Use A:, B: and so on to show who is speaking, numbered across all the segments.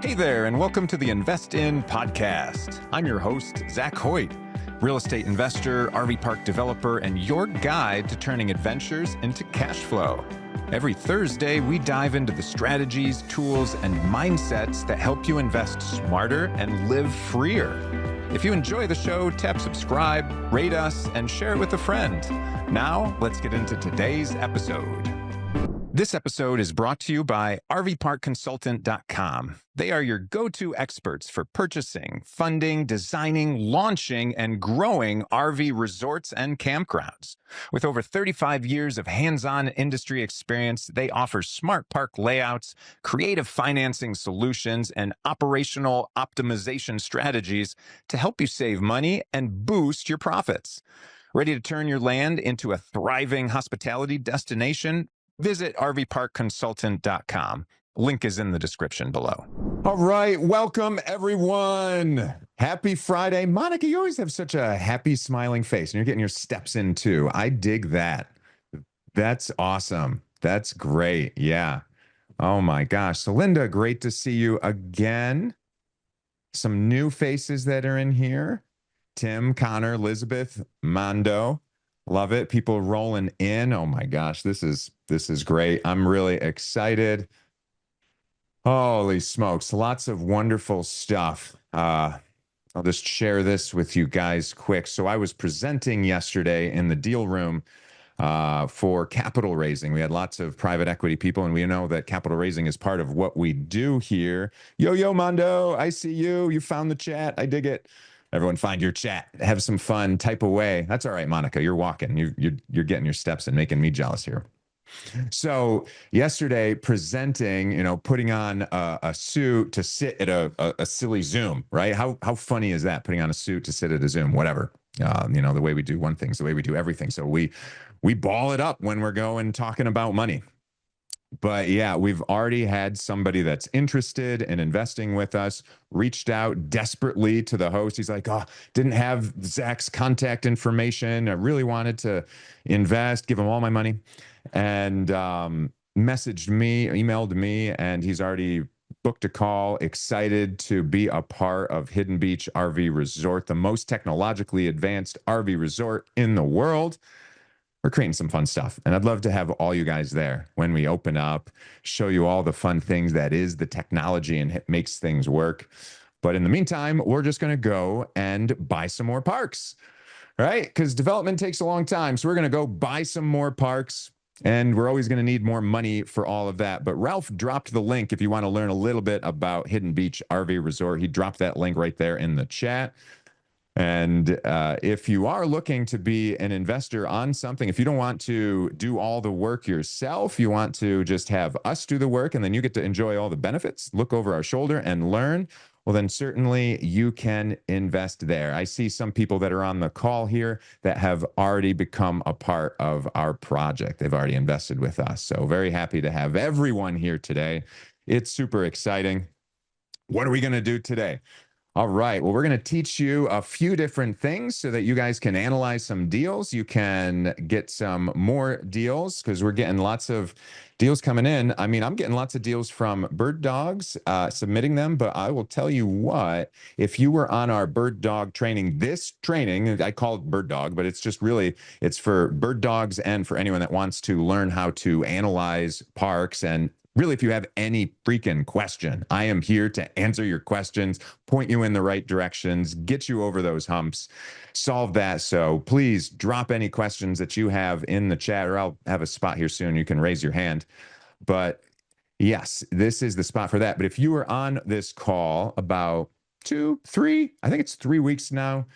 A: Hey there, and welcome to the Invest In podcast. I'm your host, Zac Hoyt, real estate investor, RV park developer, and your guide to turning adventures into cash flow. Every Thursday, we dive into the strategies, tools, and mindsets that help you invest smarter and live freer. If you enjoy the show, tap subscribe, rate us, and share it with a friend. Now, let's get into today's episode. This episode is brought to you by RVParkConsultant.com. They are your go-to experts for purchasing, funding, designing, launching, and growing RV resorts and campgrounds. With over 35 years of hands-on industry experience, they offer smart park layouts, creative financing solutions, and operational optimization strategies to help you save money and boost your profits. Ready to turn your land into a thriving hospitality destination? Visit RVParkConsultant.com. Link is in the description below.
B: All right. Welcome, everyone. Happy Friday. Monica, you always have such a happy, smiling face, and you're getting your steps in, too. I dig that. That's awesome. That's great. Yeah. Oh, my gosh. So, Linda, great to see you again. Some new faces that are in here. Tim, Connor, Elizabeth, Mondo. Love it. People rolling in. Oh my gosh, this is great. I'm really excited. Holy smokes, lots of wonderful stuff. I'll just share this with you guys quick. So I was presenting yesterday in the deal room for capital raising. We had lots of private equity people, and we know that capital raising is part of what we do here. Yo, Mondo, I see you. You found the chat. I dig it. Everyone find your chat, have some fun, type away. That's all right, Monica. You're walking. You're getting your steps and making me jealous here. So yesterday, presenting, putting on a suit to sit at a silly Zoom, right? How funny is that? Putting on a suit to sit at a Zoom, whatever. The way we do one thing is the way we do everything. So we ball it up when we're going talking about money. But yeah, we've already had somebody that's interested in investing with us, reached out desperately to the host. He's like, oh, didn't have Zac's contact information. I really wanted to invest, give him all my money. And messaged me, emailed me, and he's already booked a call, excited to be a part of Hidden Beach RV Resort, the most technologically advanced RV resort in the world. We're creating some fun stuff, and I'd love to have all you guys there when we open up, show you all the fun things that is the technology and it makes things work. But in the meantime, we're just going to go and buy some more parks, right? Because development takes a long time. So we're going to go buy some more parks, and we're always going to need more money for all of that. But Ralph dropped the link if you want to learn a little bit about Hidden Beach RV Resort. He dropped that link right there in the chat. And if you are looking to be an investor on something, if you don't want to do all the work yourself, you want to just have us do the work and then you get to enjoy all the benefits, look over our shoulder and learn, well, then certainly you can invest there. I see some people that are on the call here that have already become a part of our project. They've already invested with us. So very happy to have everyone here today. It's super exciting. What are we going to do today? All right. Well, we're going to teach you a few different things so that you guys can analyze some deals. You can get some more deals because we're getting lots of deals coming in. I mean, I'm getting lots of deals from Birddogs, submitting them. But I will tell you what, if you were on our Birddog training, this training, I call it Birddog, but it's just really, it's for Birddogs and for anyone that wants to learn how to analyze parks. And really, if you have any freaking question, I am here to answer your questions, point you in the right directions, get you over those humps, solve that. So please drop any questions that you have in the chat, or I'll have a spot here soon. You can raise your hand. But yes, this is the spot for that. But if you were on this call about 3 weeks now,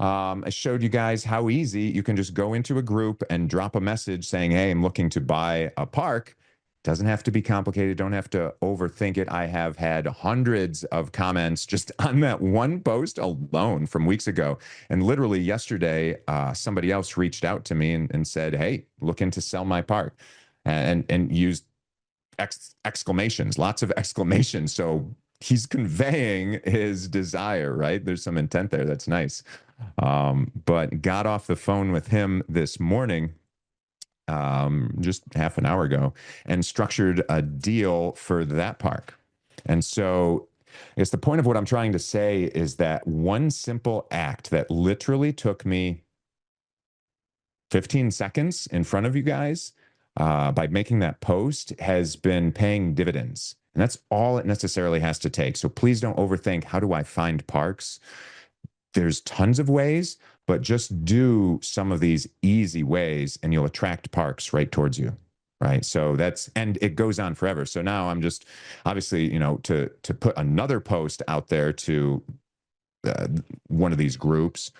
B: I showed you guys how easy you can just go into a group and drop a message saying, hey, I'm looking to buy a park. Doesn't have to be complicated. Don't have to overthink it. I have had hundreds of comments just on that one post alone from weeks ago. And literally yesterday, somebody else reached out to me and said, hey, looking to sell my park, and used exclamations, lots of exclamations. So he's conveying his desire, right? There's some intent there. That's nice. But got off the phone with him this morning, just half an hour ago, and structured a deal for that park. And so guess the point of what I'm trying to say is that one simple act that literally took me 15 seconds in front of you guys by making that post has been paying dividends. And that's all it necessarily has to take. So please don't overthink, how do I find parks? There's tons of ways, but just do some of these easy ways and you'll attract parks right towards you. Right. So that's, and it goes on forever. So now I'm just obviously, to put another post out there to one of these groups.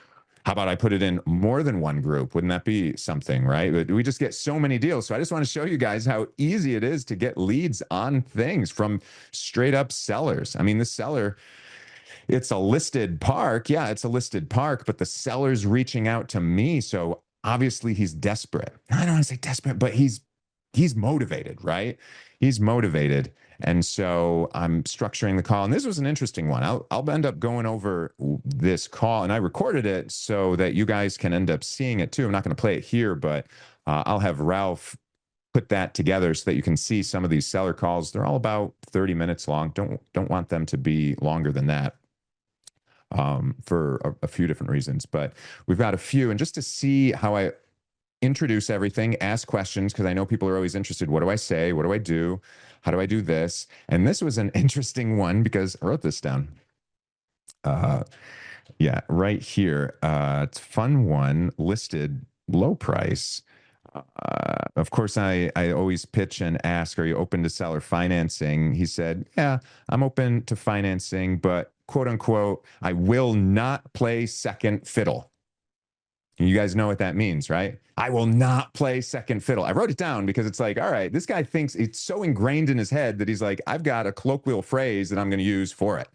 B: How about I put it in more than one group? Wouldn't that be something, right? But we just get so many deals. So I just want to show you guys how easy it is to get leads on things from straight up sellers. I mean, the seller, it's a listed park. Yeah, it's a listed park, but the seller's reaching out to me. So obviously he's desperate. I don't want to say desperate, but he's motivated, right? He's motivated. And so I'm structuring the call. And this was an interesting one. I'll end up going over this call, and I recorded it so that you guys can end up seeing it too. I'm not going to play it here, but I'll have Ralph put that together so that you can see some of these seller calls. They're all about 30 minutes long. Don't want them to be longer than that for a few different reasons. But we've got a few. And just to see how I introduce everything, ask questions, because I know people are always interested. What do I say? What do I do? How do I do this? And this was an interesting one because I wrote this down. Yeah, right here. It's a fun one, listed low price. Of course, I always pitch and ask, are you open to seller financing? He said, yeah, I'm open to financing, but quote unquote, I will not play second fiddle. You guys know what that means, right? I will not play second fiddle. I wrote it down because it's like, all right, this guy thinks it's so ingrained in his head that he's like, I've got a colloquial phrase that I'm going to use for it.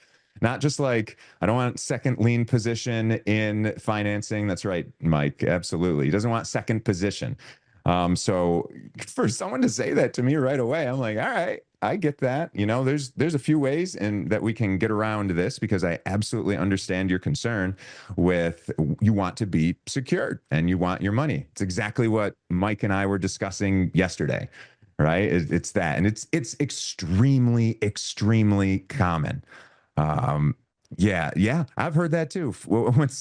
B: Not just like, I don't want second lien position in financing. That's right, Mike. Absolutely. He doesn't want second position. So for someone to say that to me right away, I'm like, all right, I get that. There's a few ways that we can get around this because I absolutely understand your concern with you want to be secured and you want your money. It's exactly what Mike and I were discussing yesterday, right? It's that, and it's extremely, extremely common. Yeah, I've heard that too.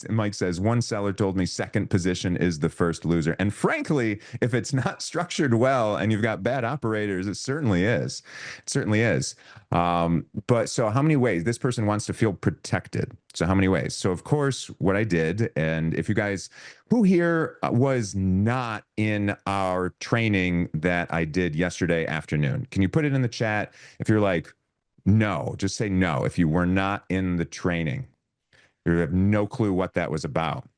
B: Mike says, one seller told me second position is the first loser. And frankly, if it's not structured well and you've got bad operators, it certainly is. It certainly is. But so how many ways? This person wants to feel protected. So how many ways? So of course, what I did, and if you guys, who here was not in our training that I did yesterday afternoon? Can you put it in the chat if you're like, no, just say no. If you were not in the training, you have no clue what that was about.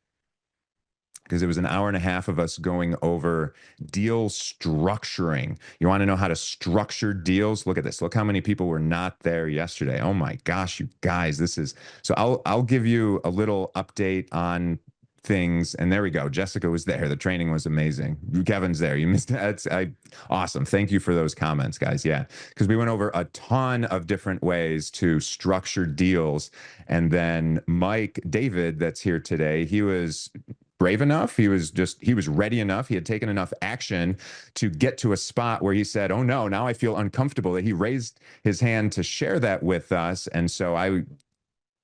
B: Because it was an hour and a half of us going over deal structuring. You want to know how to structure deals? Look at this. Look how many people were not there yesterday. Oh my gosh, you guys, this is, so I'll give you a little update on things. And there we go. Jessica was there. The training was amazing. Kevin's there. You missed that. Awesome. Thank you for those comments, guys. Yeah. Because we went over a ton of different ways to structure deals. And then Mike David, that's here today, he was brave enough. He was ready enough. He had taken enough action to get to a spot where he said, oh no, now I feel uncomfortable. That he raised his hand to share that with us. And so I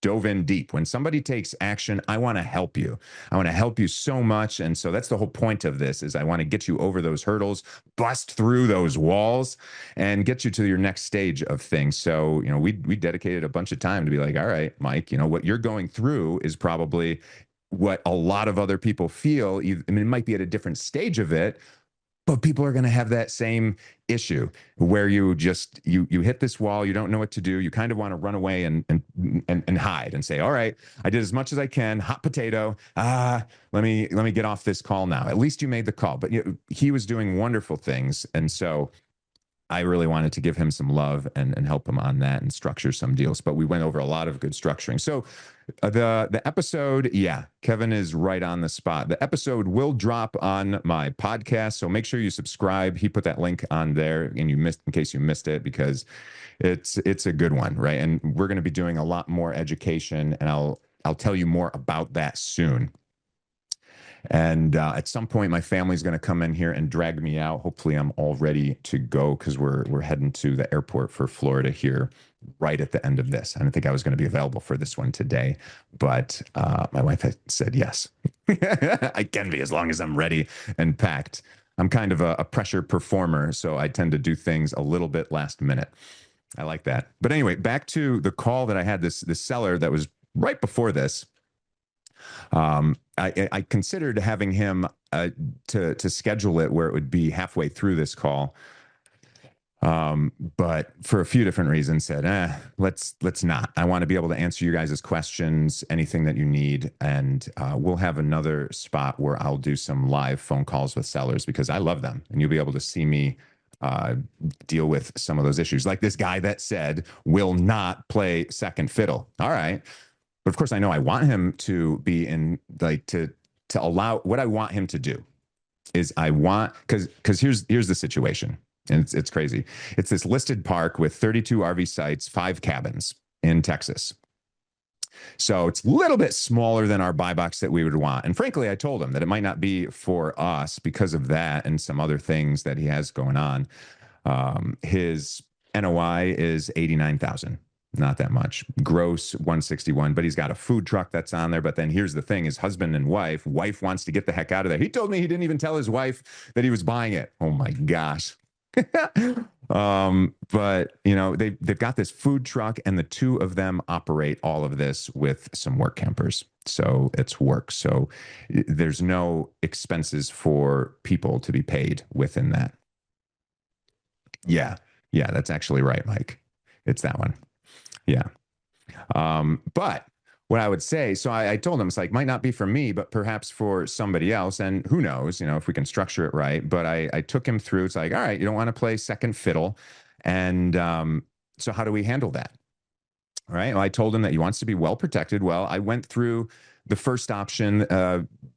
B: dove in deep. When somebody takes action, I want to help you. I want to help you so much. And so that's the whole point of this is I want to get you over those hurdles, bust through those walls and get you to your next stage of things. So, we dedicated a bunch of time to be like, all right, Mike, what you're going through is probably what a lot of other people feel. I mean, it might be at a different stage of it, but people are going to have that same issue where you hit this wall, you don't know what to do, you kind of want to run away and hide and say, all right, I did as much as I can, hot potato. Let me get off this call now. At least you made the call. But he was doing wonderful things, and so I really wanted to give him some love and help him on that and structure some deals. But we went over a lot of good structuring. So the episode, yeah, Kevin is right on the spot. The episode will drop on my podcast, so make sure you subscribe. He put that link on there, and in case you missed it, because it's a good one, right? And we're going to be doing a lot more education, and I'll tell you more about that soon. And at some point, my family's going to come in here and drag me out. Hopefully, I'm all ready to go because we're heading to the airport for Florida here right at the end of this. I didn't think I was going to be available for this one today, but my wife had said yes. I can be as long as I'm ready and packed. I'm kind of a pressure performer, so I tend to do things a little bit last minute. I like that. But anyway, back to the call that I had, this seller that was right before this. I considered having him to schedule it where it would be halfway through this call, but for a few different reasons said, let's not. I want to be able to answer you guys' questions, anything that you need, and we'll have another spot where I'll do some live phone calls with sellers because I love them, and you'll be able to see me deal with some of those issues. Like this guy that said will not play second fiddle. All right. But of course, I know I want him to be in, like, to allow what I want him to do is I want, because here's the situation, and it's crazy. It's this listed park with 32 RV sites, 5 cabins in Texas. So it's a little bit smaller than our buy box that we would want. And frankly, I told him that it might not be for us because of that and some other things that he has going on. His NOI is 89,000. Not that much. Gross 161, but he's got a food truck that's on there. But then here's the thing, his husband and wife wants to get the heck out of there. He told me he didn't even tell his wife that he was buying it. Oh my gosh. But you know, they've got this food truck and the two of them operate all of this with some work campers. So it's work. So there's no expenses for people to be paid within that. Yeah. Yeah, that's actually right, Mike. It's that one. Yeah. But what I would say, so I told him, it's like, might not be for me, but perhaps for somebody else. And who knows, you know, if we can structure it right. But I took him through, it's like, all right, you don't want to play second fiddle. And so how do we handle that? All right. Well, I told him that he wants to be well protected. Well, I went through the first option,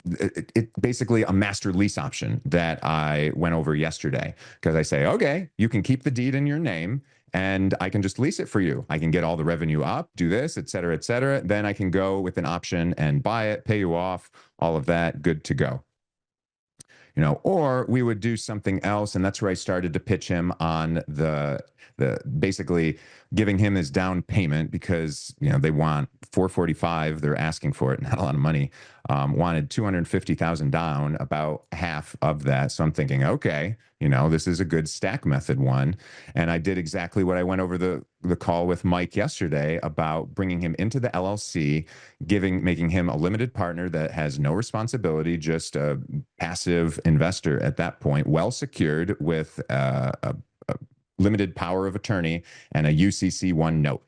B: it basically a master lease option that I went over yesterday, because I say, okay, you can keep the deed in your name and I can just lease it for you. I can get all the revenue up, do this, et cetera, et cetera. Then I can go with an option and buy it, pay you off, all of that, good to go. You know, or we would do something else. And that's where I started to pitch him on the basically giving him his down payment, because, you know, they want 445. They're asking for it, not a lot of money. Wanted 250,000 down, about half of that. So I'm thinking, okay, you know, this is a good stack method one. And I did exactly what I went over the call with Mike yesterday about bringing him into the LLC, making him a limited partner that has no responsibility, just a passive investor at that point, well secured with a limited power of attorney and a UCC1 note,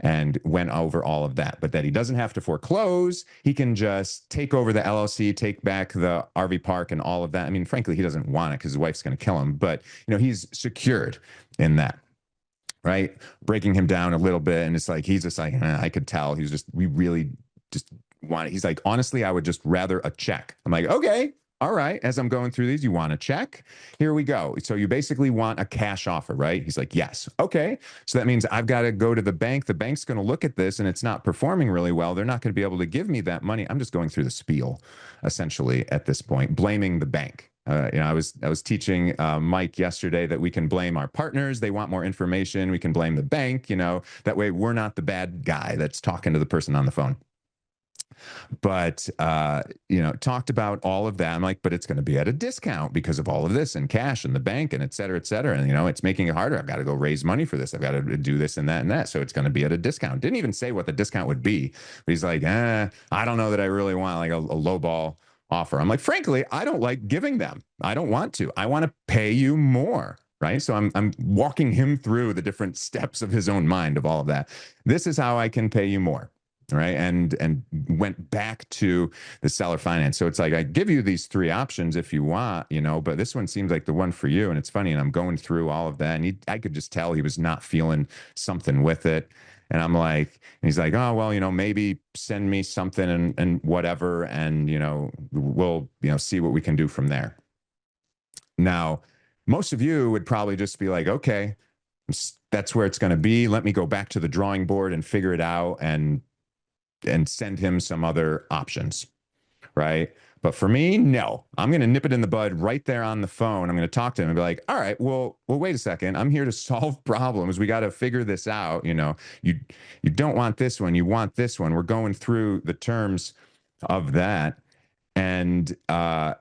B: and went over all of that. But that he doesn't have to foreclose. He can just take over the LLC, take back the RV park and all of that. I mean, frankly, he doesn't want it because his wife's going to kill him. But, you know, he's secured in that, right? Breaking him down a little bit. And it's like, he's just like, I could tell. We really just want it. He's like, honestly, I would just rather a check. I'm like, okay. All right, as I'm going through these, you want a check? Here we go. So you basically want a cash offer, right? He's like, yes. Okay. So that means I've got to go to the bank. The bank's going to look at this and it's not performing really well. They're not going to be able to give me that money. I'm just going through the spiel, essentially, at this point, blaming the bank. You know, I was teaching Mike yesterday that we can blame our partners. They want more information. We can blame the bank, you know, that way we're not the bad guy that's talking to the person on the phone. But, you know, talked about all of that. I'm like, but it's going to be at a discount because of all of this and cash and the bank and et cetera, et cetera. And, you know, it's making it harder. I've got to go raise money for this. I've got to do this and that and that. So it's going to be at a discount. Didn't even say what the discount would be. But he's like, I don't know that I really want like a low ball offer. I'm like, frankly, I don't like giving them. I don't want to. I want to pay you more. Right. So I'm walking him through the different steps of his own mind of all of that. This is how I can pay you more. Right. And went back to the seller finance. So it's like, I give you these 3 options if you want, you know, but this one seems like the one for you. And it's funny. And I'm going through all of that. And I could just tell he was not feeling something with it. And I'm like, and he's like, oh, well, you know, maybe send me something and whatever. And, you know, we'll, you know, see what we can do from there. Now, most of you would probably just be like, okay, that's where it's going to be. Let me go back to the drawing board and figure it out and send him some other options, right? But for me, no. I'm going to nip it in the bud right there on the phone. I'm going to talk to him and be like, all right, well, wait a second. I'm here to solve problems. We got to figure this out. You don't want this one. You want this one. We're going through the terms of that. And I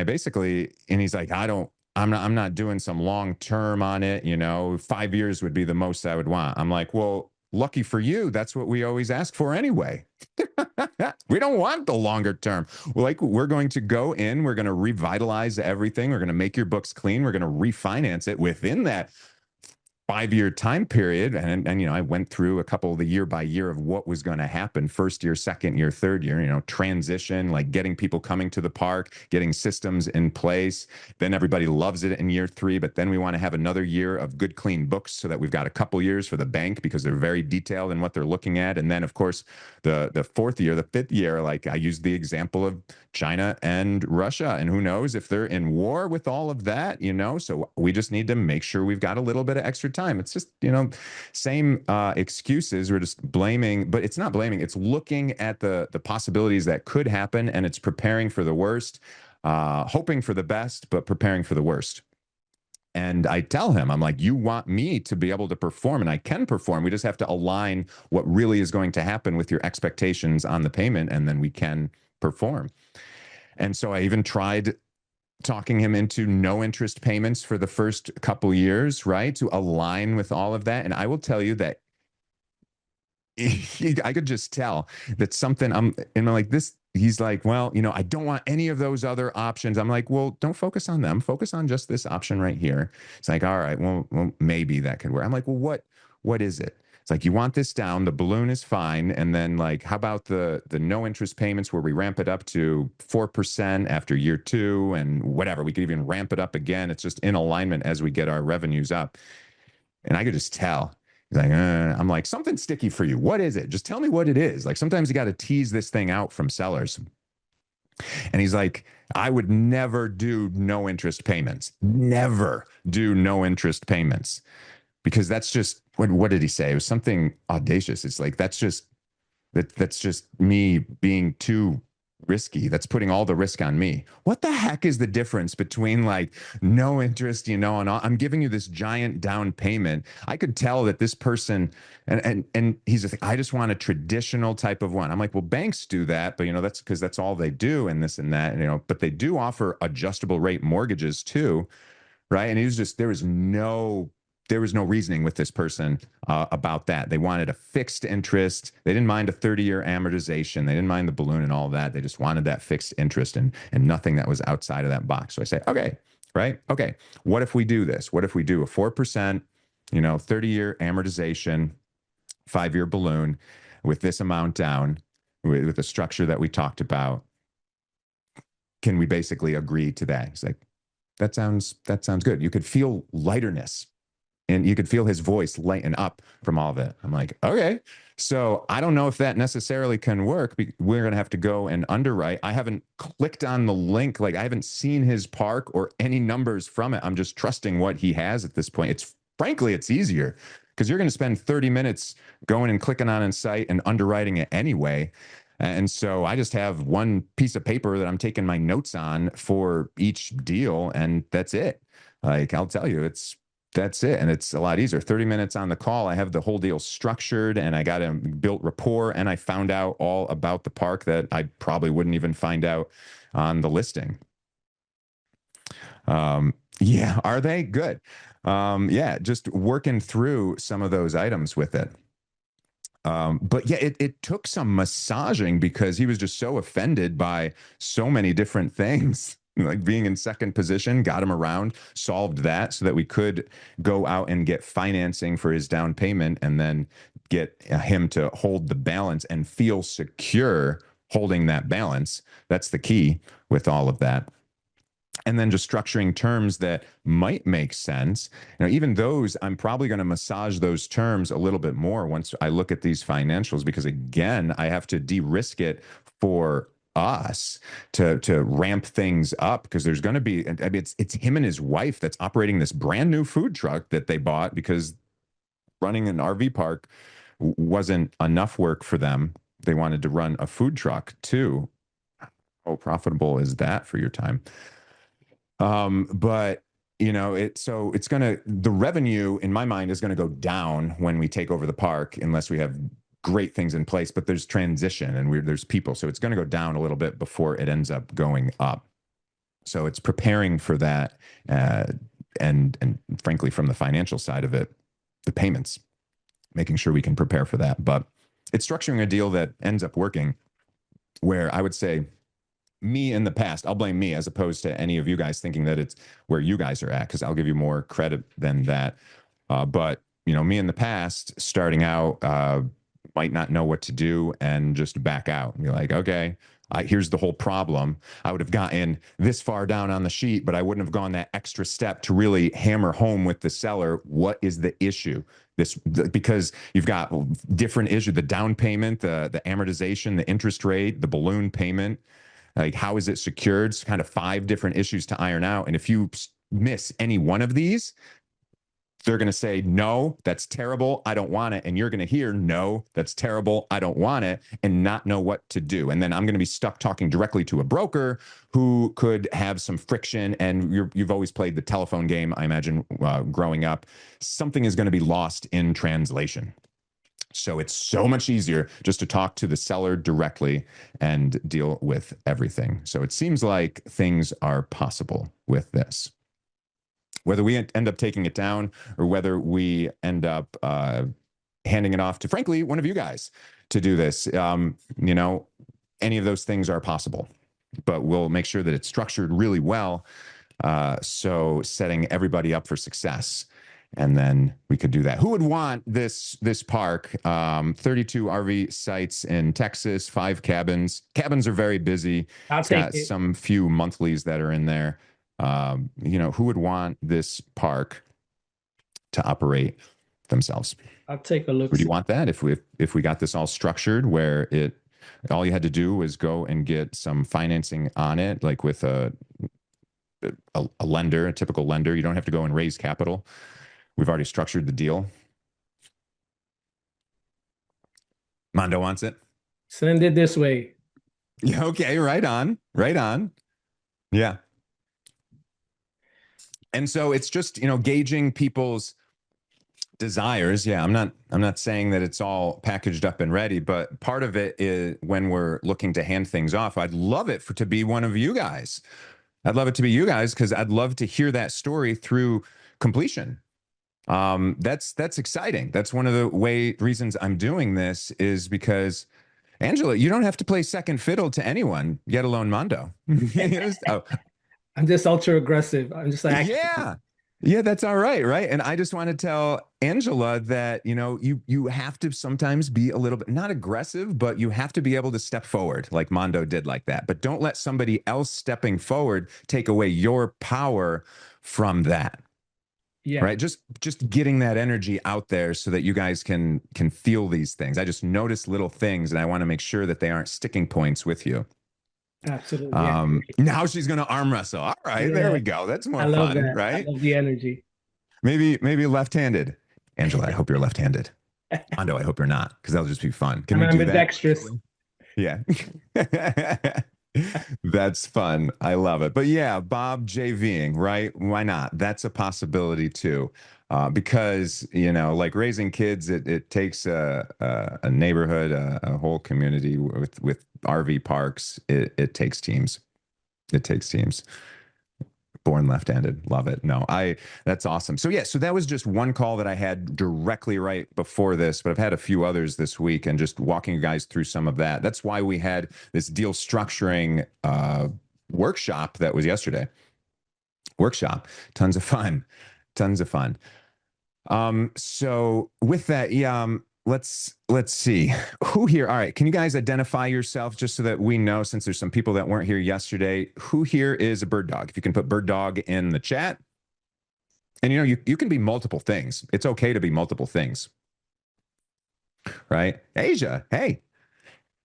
B: basically, and he's like, I'm not doing some long term on it. 5 years would be the most I would want. I'm like, well, lucky for you. That's what we always ask for anyway. We don't want the longer term. We're going to go in, we're going to revitalize everything. We're going to make your books clean. We're going to refinance it within that 5-year time period. And I went through a couple of the year by year of what was going to happen. First year, second year, third year, transition, like getting people coming to the park, getting systems in place. Then everybody loves it in year 3, but then we want to have another year of good, clean books so that we've got a couple years for the bank because they're very detailed in what they're looking at. And then of course, the fourth year, the fifth year, like I used the example of China and Russia, and who knows if they're in war with all of that, so we just need to make sure we've got a little bit of extra time. It's just, same excuses. We're just blaming, but it's not blaming. It's looking at the possibilities that could happen, and it's preparing for the worst, hoping for the best, but preparing for the worst. And I tell him, I'm like, you want me to be able to perform, and I can perform. We just have to align what really is going to happen with your expectations on the payment, and then we can perform. And so I even tried talking him into no interest payments for the first couple years, right? To align with all of that. And I will tell you that I could just tell that something I'm like this. He's like, well, I don't want any of those other options. I'm like, well, don't focus on them. Focus on just this option right here. It's like, all right, well, maybe that could work. I'm like, well, what is it? It's like, you want this down, the balloon is fine. And then like, how about the no interest payments where we ramp it up to 4% after year 2 and whatever, we could even ramp it up again. It's just in alignment as we get our revenues up. And I could just tell. He's like, I'm like, something sticky for you. What is it? Just tell me what it is. Like sometimes you got to tease this thing out from sellers. And he's like, I would never do no interest payments. Never do no interest payments. Because that's just what did he say? It was something audacious. It's like that's just me being too risky. That's putting all the risk on me. What the heck is the difference between like no interest, and I'm giving you this giant down payment. I could tell that this person and he's just like, I just want a traditional type of one. I'm like, well, banks do that, but that's because that's all they do and this and that, but they do offer adjustable rate mortgages too, right? And he was just there was no reasoning with this person about that. They wanted a fixed interest. They didn't mind a 30-year amortization. They didn't mind the balloon and all that. They just wanted that fixed interest and nothing that was outside of that box. So I say, okay, right? Okay, what if we do this? What if we do a 4%, 30-year amortization, 5-year balloon with this amount down, with the structure that we talked about? Can we basically agree to that? He's like, that sounds good. You could feel lighterness. And you could feel his voice lighten up from all of it. I'm like, okay. So I don't know if that necessarily can work. We're going to have to go and underwrite. I haven't clicked on the link. Like I haven't seen his park or any numbers from it. I'm just trusting what he has at this point. Frankly, it's easier because you're going to spend 30 minutes going and clicking on a site and underwriting it anyway. And so I just have one piece of paper that I'm taking my notes on for each deal. And that's it. Like I'll tell you, that's it. And it's a lot easier. 30 minutes on the call. I have the whole deal structured and I got him built rapport and I found out all about the park that I probably wouldn't even find out on the listing. Yeah. Are they good? Yeah. Just working through some of those items with it. But yeah, it took some massaging because he was just so offended by so many different things. Like being in second position, got him around, solved that so that we could go out and get financing for his down payment and then get him to hold the balance and feel secure holding that balance. That's the key with all of that. And then just structuring terms that might make sense. Even those, I'm probably going to massage those terms a little bit more once I look at these financials, because again, I have to de-risk it for us to ramp things up, because there's going to be, I mean, it's him and his wife that's operating this brand new food truck that they bought because running an RV park wasn't enough work for them. They wanted to run a food truck too. How profitable is that for your time? But so it's the revenue in my mind is gonna go down when we take over the park unless we have great things in place. But there's transition and there's people, so it's gonna go down a little bit before it ends up going up. So it's preparing for that, uh, and frankly, from the financial side of it, the payments, making sure we can prepare for that. But it's structuring a deal that ends up working, where I would say me in the past, I'll blame me as opposed to any of you guys thinking that it's where you guys are at, because I'll give you more credit than that. But me in the past, starting out, might not know what to do and just back out and be like, okay, here's the whole problem. I would have gotten this far down on the sheet, but I wouldn't have gone that extra step to really hammer home with the seller what is the issue. Because you've got different issues: the down payment, the amortization, the interest rate, the balloon payment. Like, how is it secured? It's kind of 5 different issues to iron out. And if you miss any one of these, they're going to say, no, that's terrible, I don't want it. And you're going to hear, no, that's terrible, I don't want it, and not know what to do. And then I'm going to be stuck talking directly to a broker who could have some friction. And you've always played the telephone game, I imagine, growing up. Something is going to be lost in translation. So it's so much easier just to talk to the seller directly and deal with everything. So it seems like things are possible with this. Whether we end up taking it down or whether we end up handing it off to, frankly, one of you guys to do this, any of those things are possible. But we'll make sure that it's structured really well, so setting everybody up for success. And then we could do that. Who would want this park? 32 RV sites in Texas, 5 cabins. Cabins are very busy.
C: I'll
B: It's
C: take
B: got
C: it.
B: some few monthlies that are in there. Who would want this park to operate themselves?
C: I'll take a look.
B: Would you want that if we got this all structured where all you had to do was go and get some financing on it, like with a lender, a typical lender? You don't have to go and raise capital. We've already structured the deal. Mondo wants it.
C: Send it this way.
B: Yeah. Okay. Right on. Right on. Yeah. And so it's just, gauging people's desires. Yeah. I'm not saying that it's all packaged up and ready, but part of it is when we're looking to hand things off, I'd love it to be one of you guys. I'd love it to be you guys, because I'd love to hear that story through completion. That's exciting. That's one of the reasons I'm doing this, is because, Angela, you don't have to play second fiddle to anyone, yet alone Mondo. Oh,
C: I'm just ultra aggressive. I'm just like,
B: yeah, that's all right, right? And I just want to tell Angela that you have to sometimes be a little bit, not aggressive, but you have to be able to step forward like Mondo did, like that. But don't let somebody else stepping forward take away your power from that.
C: yeah,
B: Right. Just getting that energy out there so that you guys can feel these things. I just notice little things, and I want to make sure that they aren't sticking points with you.
C: absolutely. Yeah.
B: Now she's going to arm wrestle. All right,
C: Yeah.
B: there we go. That's more
C: I love
B: fun,
C: that.
B: right?
C: I love the energy.
B: Maybe left-handed. Angela, I hope you're left-handed. Mondo, I hope you're not, because that'll just be fun. Can we do that?
C: Ambidextrous.
B: Yeah. That's fun. I love it. But yeah, Bob JVing, right? Why not? That's a possibility too. Because, like raising kids, it takes a neighborhood, a whole community with RV parks. It takes teams. It takes teams. Born left-handed. Love it. No, that's awesome. So yeah, so that was just one call that I had directly right before this, but I've had a few others this week, and just walking you guys through some of that. That's why we had this deal structuring workshop that was yesterday. Workshop. Tons of fun. Tons of fun. So with that, yeah, let's see who here. All right. Can you guys identify yourself just so that we know, since there's some people that weren't here yesterday, who here is a Birddog? If you can put Birddog in the chat. And you can be multiple things. It's okay to be multiple things. Right? Asia. Hey,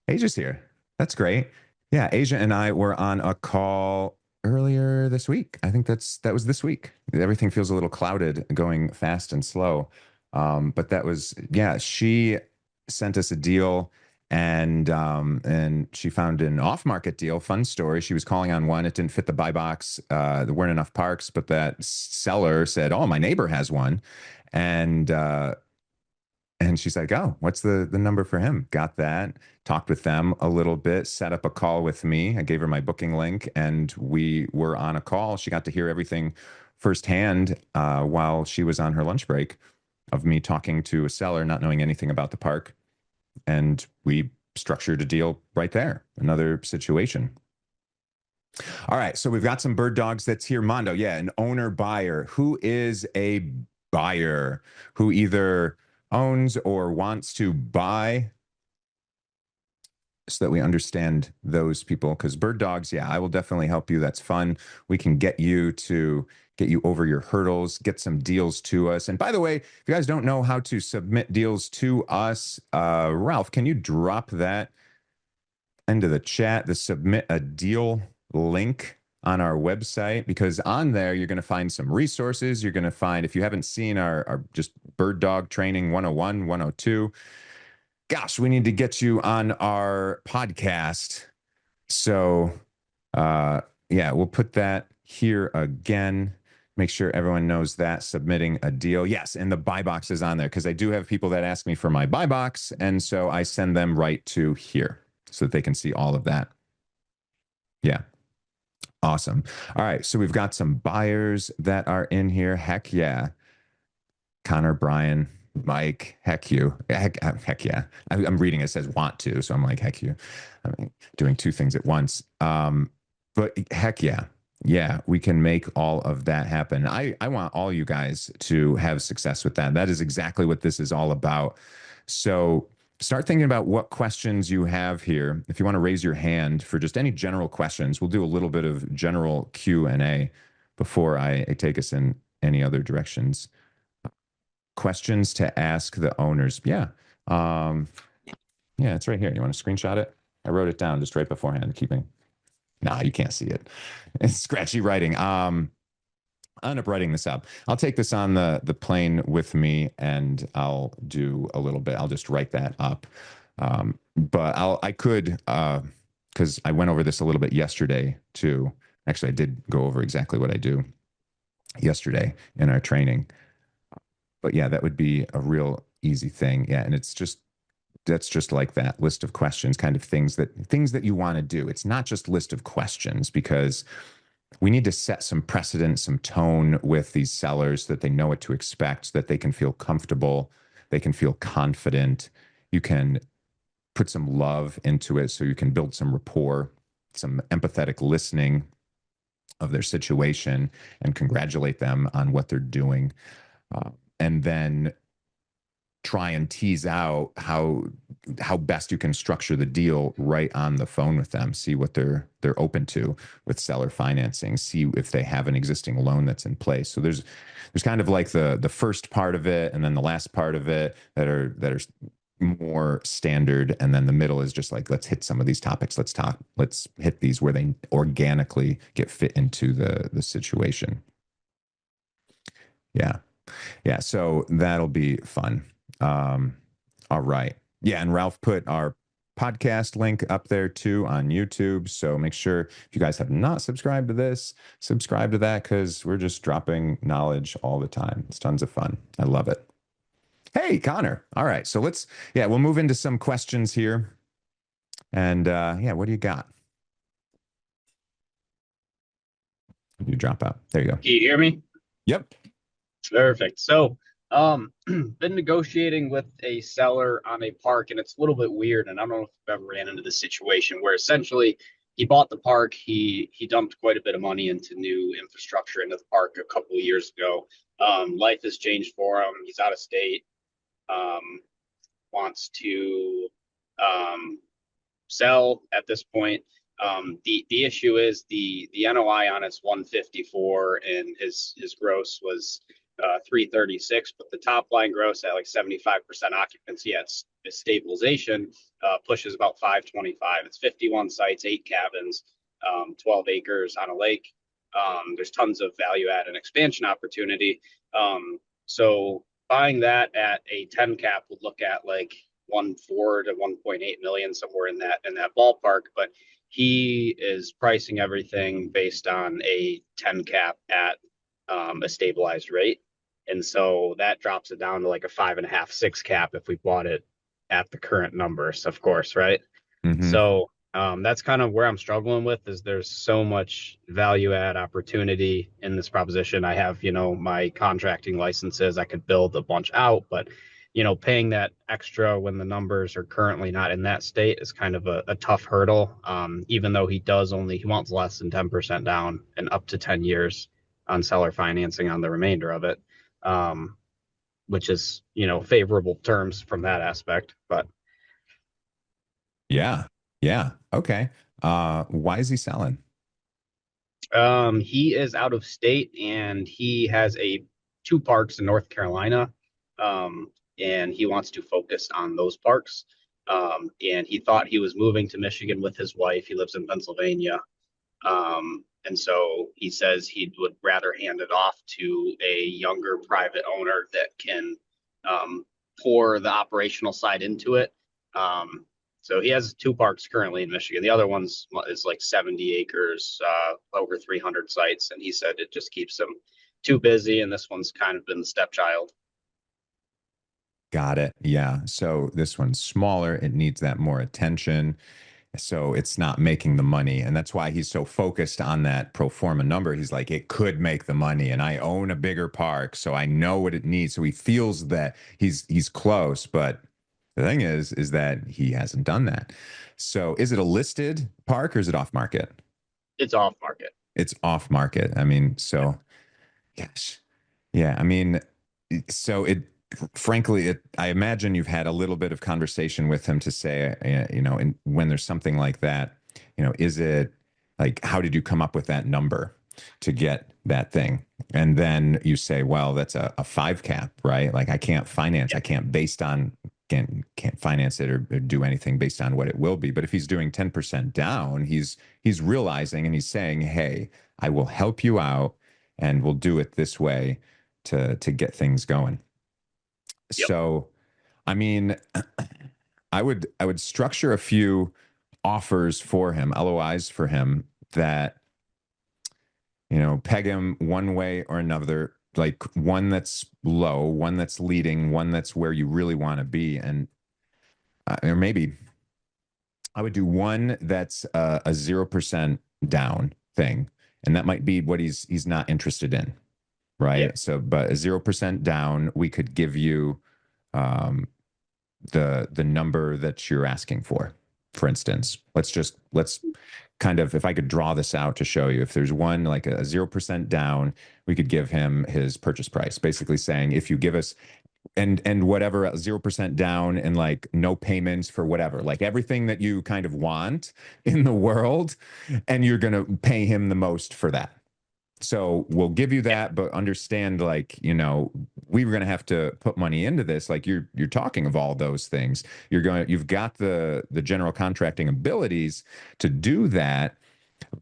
B: Asia's here. That's great. Yeah. Asia and I were on a call earlier this week. I think that was this week. Everything feels a little clouded, going fast and slow. But that was, yeah, she sent us a deal, and she found an off-market deal. Fun story. She was calling on one. It didn't fit the buy box. There weren't enough parks, but that seller said, "Oh, my neighbor has one," and she's like, "Oh, what's the number for him?" Got that. Talked with them a little bit. Set up a call with me. I gave her my booking link, and we were on a call. She got to hear everything firsthand while she was on her lunch break of me talking to a seller, not knowing anything about the park. And we structured a deal right there. Another situation. All right. So we've got some bird dogs that's here. Mondo. Yeah. An owner buyer. Who is a buyer who either owns or wants to buy, so that we understand those people? Because bird dogs, yeah, I will definitely help you. That's fun. We can get you over your hurdles, get some deals to us. And by the way, if you guys don't know how to submit deals to us, Ralph, can you drop that into the chat, the submit a deal link on our website? Because on there, you're going to find some resources. You're going to find, if you haven't seen our just bird dog training 101, 102, gosh, we need to get you on our podcast. So, yeah, we'll put that here again. Make sure everyone knows that. Submitting a deal. Yes, and the buy box is on there, because I do have people that ask me for my buy box, and so I send them right to here so that they can see all of that. Yeah. Awesome. All right, so we've got some buyers that are in here. Heck yeah. Connor, Brian, Mike, heck you. Heck yeah. I'm reading it says want to, so I'm like, heck you. I mean, doing two things at once. But heck yeah. Yeah, we can make all of that happen. I want all you guys to have success with that. That is exactly what this is all about. So start thinking about what questions you have here. If you want to raise your hand for just any general questions, we'll do a little bit of general Q&A before I take us in any other directions. Questions to ask the owners. Yeah. Yeah, it's right here. You want to screenshot it? I wrote it down just right beforehand, keeping. Nah, you can't see it. It's scratchy writing. I'll end up writing this up. I'll take this on the plane with me, and I'll do a little bit. I'll just write that up. But I could, because I went over this a little bit yesterday too. Actually, I did go over exactly what I do yesterday in our training. But yeah, that would be a real easy thing. Yeah, and that's just like that list of questions, kind of things that you want to do. It's not just list of questions, because we need to set some precedent, some tone with these sellers, so that they know what to expect, so that they can feel comfortable, they can feel confident. You can put some love into it, so you can build some rapport, some empathetic listening of their situation, and congratulate them on what they're doing. And then try and tease out how best you can structure the deal right on the phone with them. See what they're open to with seller financing. See if they have an existing loan that's in place. So there's kind of like the first part of it, and then the last part of it that are more standard, and then the middle is just like, let's hit some of these topics. Let's hit these where they organically get fit into the situation. Yeah. Yeah, so that'll be fun. All right. Yeah, and Ralph put our podcast link up there too on YouTube. So make sure, if you guys have not subscribed to this, subscribe to that, because we're just dropping knowledge all the time. It's tons of fun. I love it. Hey, Connor. All right. So we'll move into some questions here. And yeah, what do you got? You drop out. There you go.
D: Can you hear me?
B: Yep.
D: Perfect. So, been negotiating with a seller on a park, and it's a little bit weird. And I don't know if you've ever ran into this situation where essentially he bought the park. He dumped quite a bit of money into new infrastructure into the park a couple of years ago. Life has changed for him. He's out of state. Wants to sell at this point. The issue is the NOI on it's 154, and his gross was 336, but the top line gross at like 75% occupancy at stabilization pushes about 525. It's 51 sites, 8 cabins, 12 acres on a lake. There's tons of value add and expansion opportunity. So buying that at a 10 cap would look at like 1.4 to 1.8 million, somewhere in that ballpark. But he is pricing everything based on a 10 cap at a stabilized rate. And so that drops it down to like a 5.5, 6 cap if we bought it at the current numbers, of course, right?
B: Mm-hmm.
D: So that's kind of where I'm struggling with, is there's so much value add opportunity in this proposition. I have, my contracting licenses. I could build a bunch out, but paying that extra when the numbers are currently not in that state is kind of a tough hurdle. Even though he wants less than 10% down and up to 10 years on seller financing on the remainder of it, which is, favorable terms from that aspect. But
B: Yeah. Yeah. Okay. Why is he selling?
D: he is out of state and he has two parks in North Carolina. And he wants to focus on those parks. And he thought he was moving to Michigan with his wife. He lives in Pennsylvania. And so he says he would rather hand it off to a younger private owner that can pour the operational side into it. So he has two parks currently in Michigan. The other one's is like 70 acres, over 300 sites. And he said it just keeps him too busy. And this one's kind of been the stepchild.
B: Got it. Yeah. So this one's smaller. It needs that more attention. So it's not making the money. And that's why he's so focused on that pro forma number. He's like, it could make the money. And I own a bigger park, so I know what it needs. So he feels that he's close. But the thing is that he hasn't done that. So is it a listed park or is it off market?
D: It's off market.
B: It's off market. I mean, so gosh. Yeah. I mean, so it frankly, I imagine you've had a little bit of conversation with him to say, and when there's something like that, is it like, how did you come up with that number to get that thing? And then you say, well, that's a 5 cap, right? Like I can't finance, I can't can't finance it or do anything based on what it will be. But if he's doing 10% down, he's realizing and he's saying, hey, I will help you out and we'll do it this way to get things going.
D: Yep.
B: So, I mean, I would structure a few offers for him, LOIs for him that, peg him one way or another, like one that's low, one that's leading, one that's where you really want to be. And, or maybe I would do one that's a 0% down thing. And that might be what he's not interested in. Right.
D: Yeah.
B: So, but a 0% down, we could give you the number that you're asking for instance. Let's kind of, if I could draw this out to show you, if there's one like a 0% down, we could give him his purchase price, basically saying, if you give us and whatever 0% down and like no payments for whatever, like everything that you kind of want in the world, and you're going to pay him the most for that. So we'll give you that, but understand, like, we were going to have to put money into this. Like you're talking of all those things. You've got the general contracting abilities to do that,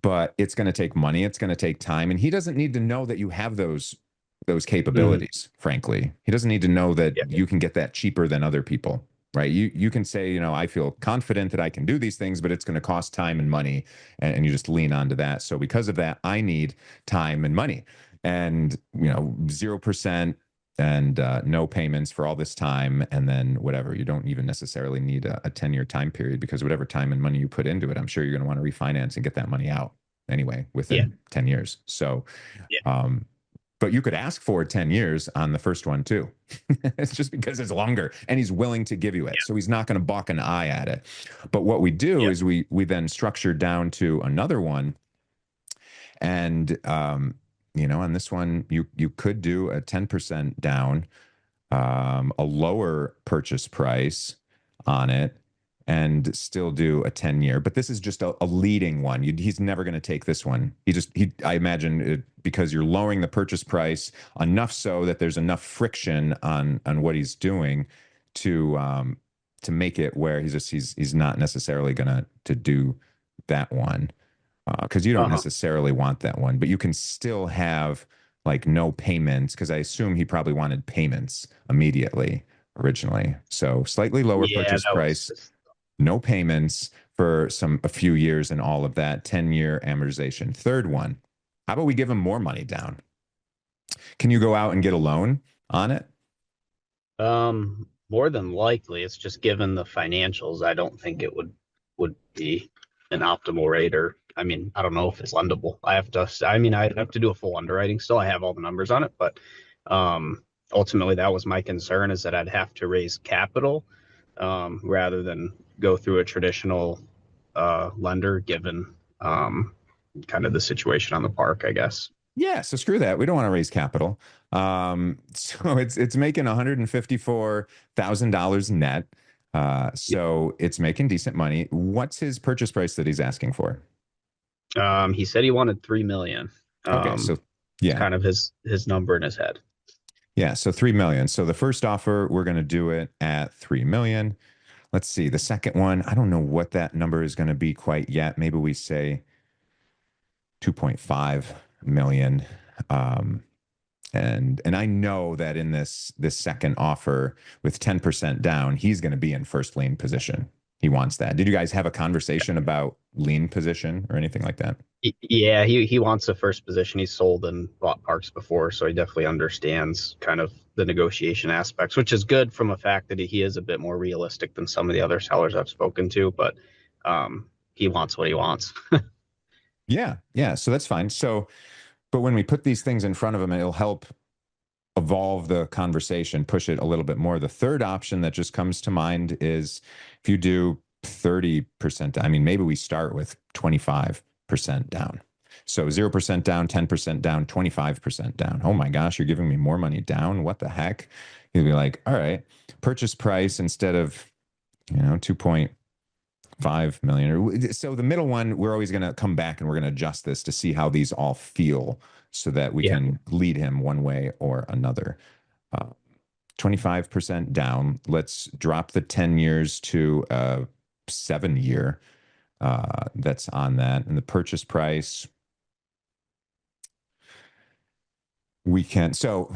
B: but it's going to take money. It's going to take time. And he doesn't need to know that you have those capabilities. Frankly, he doesn't need to know that you can get that cheaper than other people. Right. You can say, I feel confident that I can do these things, but it's going to cost time and money. And you just lean onto that. So because of that, I need time and money and, 0% and no payments for all this time. And then whatever, you don't even necessarily need a 10-year time period, because whatever time and money you put into it, I'm sure you're going to want to refinance and get that money out anyway within 10 years. So, but you could ask for 10 years on the first one too. It's just because it's longer and he's willing to give you it. So he's not going to balk an eye at it. But what we do is we then structure down to another one. And, on this one, you could do a 10% down, a lower purchase price on it, and still do a 10-year. But this is just a leading one. He's never going to take this one. I imagine it, because you're lowering the purchase price enough so that there's enough friction on what he's doing to make it where he's not necessarily going to do that one, because you don't necessarily want that one, but you can still have like no payments, because I assume he probably wanted payments immediately, originally. So slightly lower
D: Yeah,
B: purchase
D: that was
B: price,
D: just
B: no payments for a few years and all of that, 10-year amortization. Third one, how about we give him more money down? Can you go out and get a loan on it?
D: more than likely. It's just given the financials, I don't think it would be an optimal rate. Or I mean, I don't know if it's lendable. I'd have to do a full underwriting still. I have all the numbers on it, but ultimately that was my concern, is that I'd have to raise capital rather than go through a traditional lender, given kind of the situation on the park, I guess.
B: Yeah, so screw that. We don't want to raise capital. So it's making $154,000 net. So it's making decent money. What's his purchase price that he's asking for?
D: He said he wanted 3 million.
B: Okay, so
D: It's
B: yeah,
D: kind of his number in his head.
B: yeah, so 3 million. So the first offer, we're going to do it at 3 million. Let's see. The second one, I don't know what that number is going to be quite yet. Maybe we say 2.5 million. Um, and I know that in this second offer with 10% down, he's going to be in first lien position. He wants that. Did you guys have a conversation about lien position or anything like that?
D: Yeah, he wants the first position. He's sold and bought parks before, so he definitely understands kind of the negotiation aspects, which is good from a fact that he is a bit more realistic than some of the other sellers I've spoken to. But he wants what he wants.
B: Yeah, yeah. So that's fine. So, but when we put these things in front of him, it'll help evolve the conversation, push it a little bit more. The third option that just comes to mind is if you do 30%, I mean, maybe we start with 25% down. So 0% down, 10% down, 25% down. Oh my gosh, you're giving me more money down. What the heck? You'll be like, all right, purchase price instead of, 2.5 million. So the middle one, we're always going to come back and we're going to adjust this to see how these all feel so that we
D: Yeah.
B: can lead him one way or another. 25% down. Let's drop the 10 years to a 7 year that's on that. And the purchase price, we can. So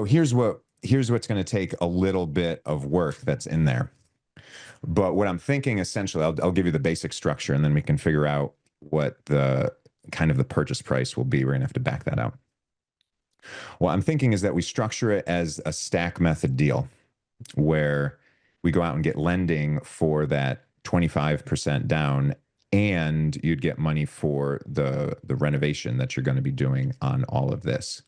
B: here's what's going to take a little bit of work that's in there. But what I'm thinking essentially, I'll give you the basic structure and then we can figure out what the kind of the purchase price will be. We're going to have to back that out. What I'm thinking is that we structure it as a stack method deal where we go out and get lending for that 25% down and you'd get money for the renovation that you're going to be doing on all of this.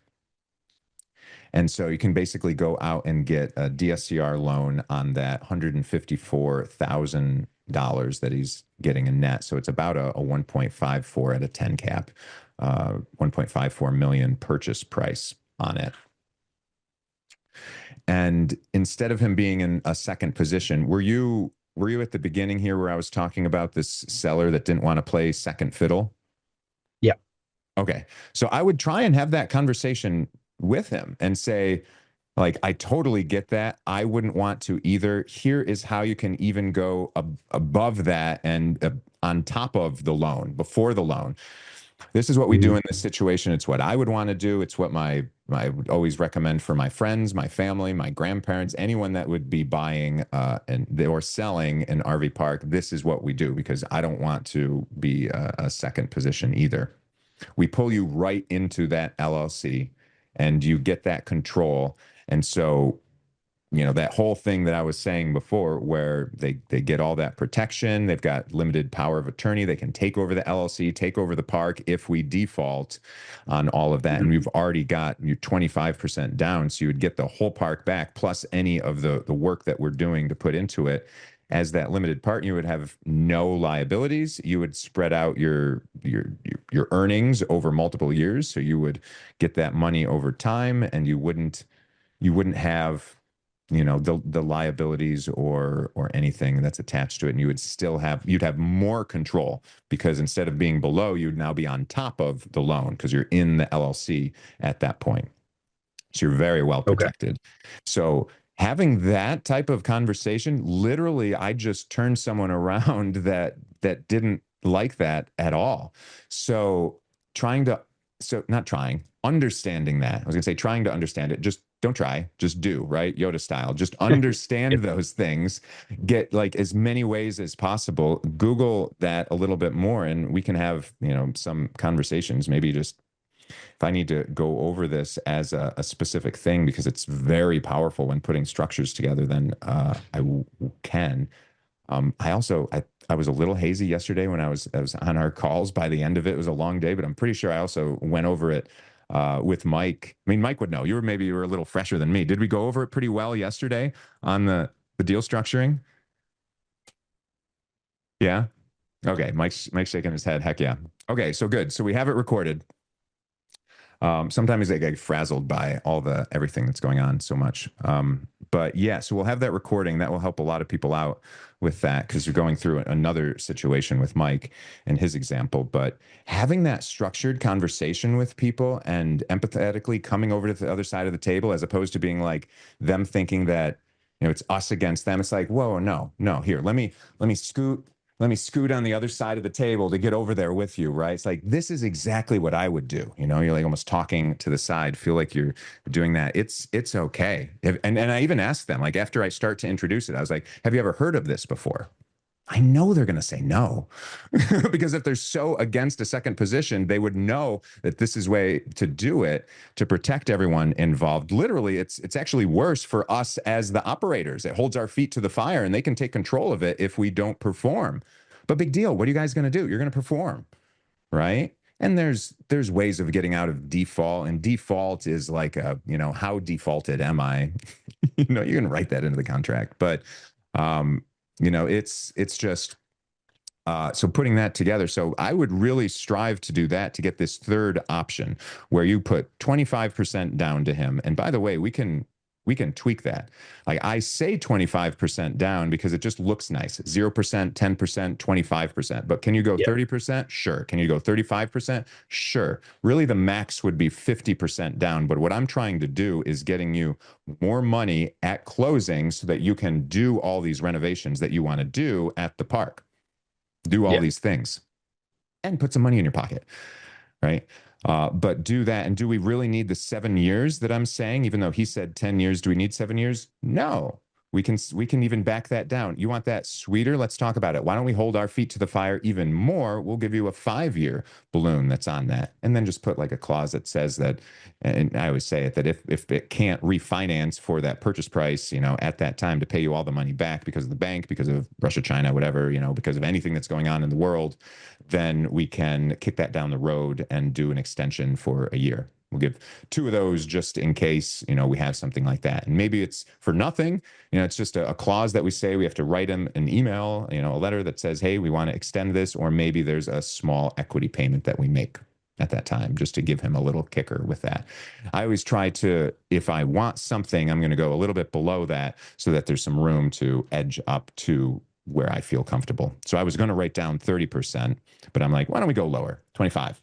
B: And so you can basically go out and get a DSCR loan on that $154,000 that he's getting in net. So it's about a 1.54 at a 10 cap, 1.54 million purchase price on it. And instead of him being in a second position, were you at the beginning here where I was talking about this seller that didn't want to play second fiddle?
D: Yeah.
B: Okay. So I would try and have that conversation with him and say, like, I totally get that. I wouldn't want to either. Here is how you can even go above that and on top of the loan, before the loan. This is what we do in this situation. It's what I would want to do. It's what I would always recommend for my friends, my family, my grandparents, anyone that would be buying or selling an RV park. This is what we do because I don't want to be a second position either. We pull you right into that LLC and you get that control. And so, that whole thing that I was saying before, where they get all that protection, they've got limited power of attorney, they can take over the LLC, take over the park if we default on all of that. And we've already got you 25% down. So you would get the whole park back plus any of the work that we're doing to put into it. As that limited partner, you would have no liabilities. You would spread out your earnings over multiple years. So you would get that money over time and you wouldn't have the liabilities or anything that's attached to it, and you'd have more control because instead of being below, you'd now be on top of the loan because you're in the LLC at that point. So you're very well protected. Okay. So having that type of conversation, literally, I just turned someone around that didn't like that at all. So understanding that, I was going to say trying to understand it, just don't try, just do, right? Yoda style. Just understand those things, get like as many ways as possible. Google that a little bit more, and we can have, some conversations. Maybe just if I need to go over this as a specific thing, because it's very powerful when putting structures together, then can. I was a little hazy yesterday when I was on our calls. By the end of it, it was a long day, but I'm pretty sure I also went over it with Mike. I mean, Mike would know. You were a little fresher than me. Did we go over it pretty well yesterday on the deal structuring? Yeah. Okay. Mike's shaking his head. Heck yeah. Okay. So good. So we have it recorded. Sometimes they get frazzled by everything that's going on so much. But yeah, so we'll have that recording. That will help a lot of people out with that, because you're going through another situation with Mike and his example. But having that structured conversation with people and empathetically coming over to the other side of the table, as opposed to being like them thinking that, it's us against them. It's like, whoa, no, here, let me scoot on the other side of the table to get over there with you, right? It's like, this is exactly what I would do. You're like almost talking to the side, feel like you're doing that. It's okay. And I even asked them, like, after I start to introduce it, I was like, have you ever heard of this before? I know they're going to say no, because if they're so against a second position, they would know that this is way to do it to protect everyone involved. Literally, it's actually worse for us as the operators. It holds our feet to the fire, and they can take control of it if we don't perform. But big deal. What are you guys going to do? You're going to perform, right? And there's ways of getting out of default, and default is like how defaulted am I? You can write that into the contract, but it's just so putting that together. So I would really strive to do that, to get this third option where you put 25% down to him. And by the way, we can tweak that. Like, I say 25% down because it just looks nice. 0%, 10%, 25%. But can you go 30%? Sure. Can you go 35%? Sure. Really, the max would be 50% down. But what I'm trying to do is getting you more money at closing so that you can do all these renovations that you want to do at the park. Do all these things and put some money in your pocket, right? But do that. And do we really need the 7 years that I'm saying? Even though he said 10 years, do we need 7 years? No. We can even back that down. You want that sweeter? Let's talk about it. Why don't we hold our feet to the fire even more? We'll give you a 5-year balloon that's on that. And then just put like a clause that says that, and I always say it, that if it can't refinance for that purchase price, at that time, to pay you all the money back because of the bank, because of Russia, China, whatever, because of anything that's going on in the world, then we can kick that down the road and do an extension for a year. We'll give 2 of those just in case, we have something like that. And maybe it's for nothing. It's just a clause that we say we have to write him an email, a letter that says, hey, we want to extend this. Or maybe there's a small equity payment that we make at that time, just to give him a little kicker with that. I always try to, if I want something, I'm going to go a little bit below that so that there's some room to edge up to where I feel comfortable. So I was going to write down 30%, but I'm like, why don't we go lower, 25,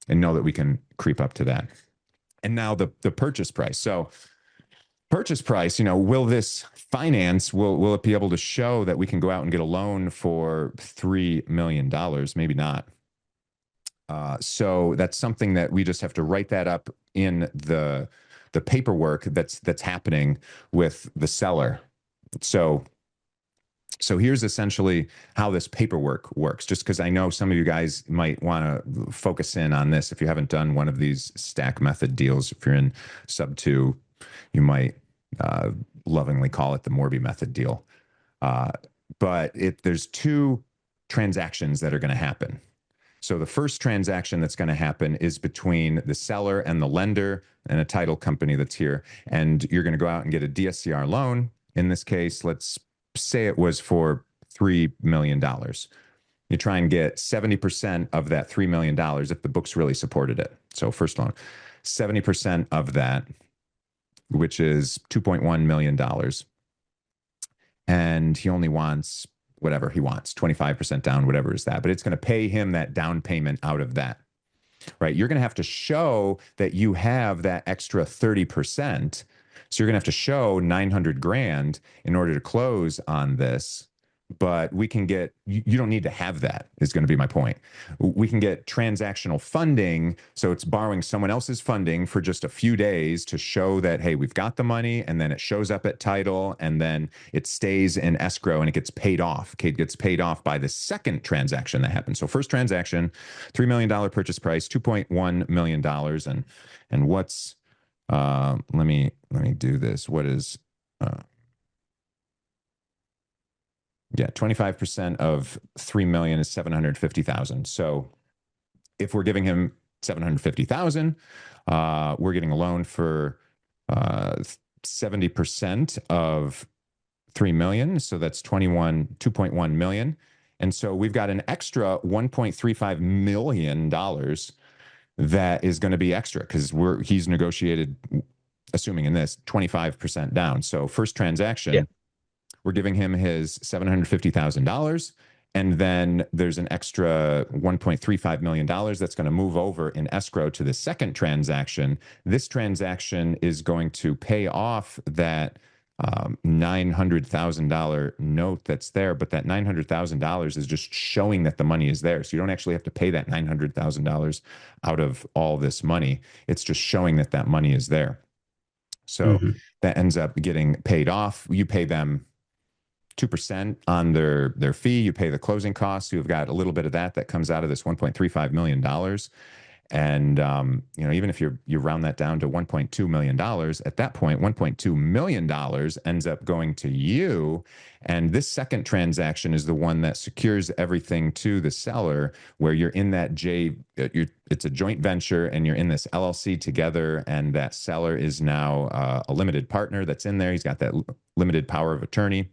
B: and know that we can creep up to that. And now the purchase price. So purchase price, will this finance, will it be able to show that we can go out and get a loan for $3 million? Maybe not. So that's something that we just have to write that up in the paperwork that's happening with the seller. So here's essentially how this paperwork works, just because I know some of you guys might want to focus in on this. If you haven't done one of these stack method deals, if you're in sub 2, you might lovingly call it the Morby method deal. But there's 2 transactions that are going to happen. So the first transaction that's going to happen is between the seller and the lender and a title company that's here. And you're going to go out and get a DSCR loan. In this case, let's say it was for $3 million. You try and get 70% of that $3 million if the books really supported it. So first loan, 70% of that, which is $2.1 million. And he only wants whatever he wants, 25% down, whatever is that. But it's going to pay him that down payment out of that, right? You're going to have to show that you have that extra 30%. So you're going to have to show 900 grand in order to close on this, but we can get, you don't need to have that, is going to be my point. We can get transactional funding. So it's borrowing someone else's funding for just a few days to show that, hey, we've got the money, and then it shows up at title, and then it stays in escrow and it gets paid off. Okay, it gets paid off by the second transaction that happens. So first transaction, $3 million purchase price, $2.1 million. And what's, let me do this. What is, yeah, 25% of 3 million is 750,000. So if we're giving him 750,000, we're getting a loan for 70% of 3 million. So that's 2.1 million. And so we've got an extra $1.35 million that is going to be extra because he's negotiated, assuming in this, 25% down. So first transaction, we're giving him his $750,000. And then there's an extra $1.35 million that's going to move over in escrow to the second transaction. This transaction is going to pay off that $900,000 note that's there, but that $900,000 is just showing that the money is there. So you don't actually have to pay that $900,000 out of all this money. It's just showing that that money is there. So that ends up getting paid off. You pay them 2% on their fee. You pay the closing costs. You've got a little bit of that comes out of this $1.35 million. And even if you round that down to $1.2 million, at that point, $1.2 million ends up going to you. And this second transaction is the one that secures everything to the seller, where you're in that it's a joint venture, and you're in this LLC together, and that seller is now a limited partner that's in there. He's got that limited power of attorney.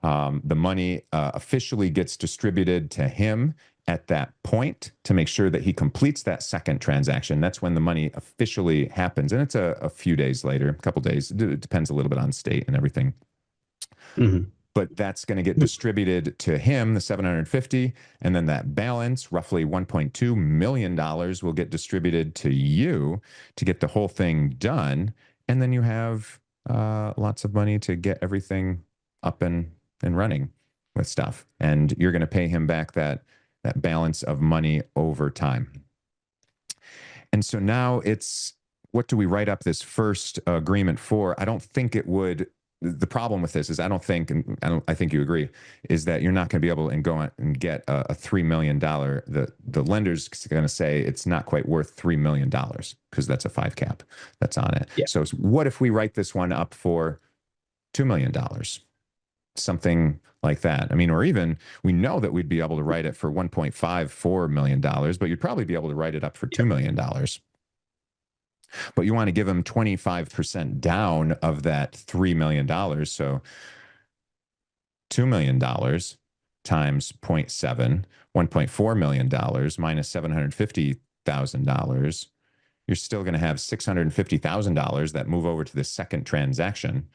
B: The money officially gets distributed to him at that point to make sure that he completes that second transaction. That's when the money officially happens. And it's a few days later, a couple days. It depends a little bit on state and everything. But that's going to get distributed to him, the 750, and then that balance, roughly $1.2 million, will get distributed to you to get the whole thing done. And then you have lots of money to get everything up and running with stuff. And you're going to pay him back that balance of money over time. And so now it's, what do we write up this first agreement for? I don't think it would. The problem with this is I think you agree, is that you're not going to be able to go out and get a $3 million. The lender's going to say it's not quite worth $3 million because that's a 5 cap that's on it. Yeah. So what if we write this one up for $2 million? Something like that. I mean, or even we know that we'd be able to write it for $1.54 million, but you'd probably be able to write it up for $2 million. But you want to give them 25% down of that $3 million. So $2 million times 0.7, $1.4 million minus $750,000. You're still going to have $650,000 that move over to the second transaction,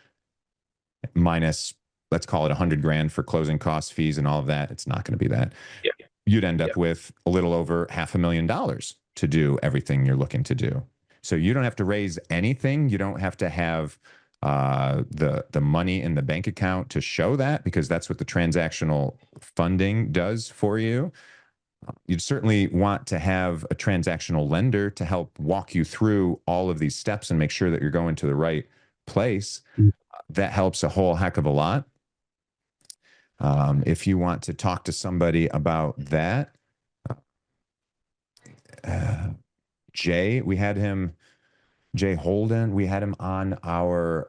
B: minus, let's call it $100,000 for closing costs, fees, and all of that. It's not going to be that. Yeah. You'd end up with a little over $500,000 to do everything you're looking to do. So you don't have to raise anything. You don't have to have the money in the bank account to show that, because that's what the transactional funding does for you. You'd certainly want to have a transactional lender to help walk you through all of these steps and make sure that you're going to the right place. That helps a whole heck of a lot. If you want to talk to somebody about that, Jay Holden, we had him on our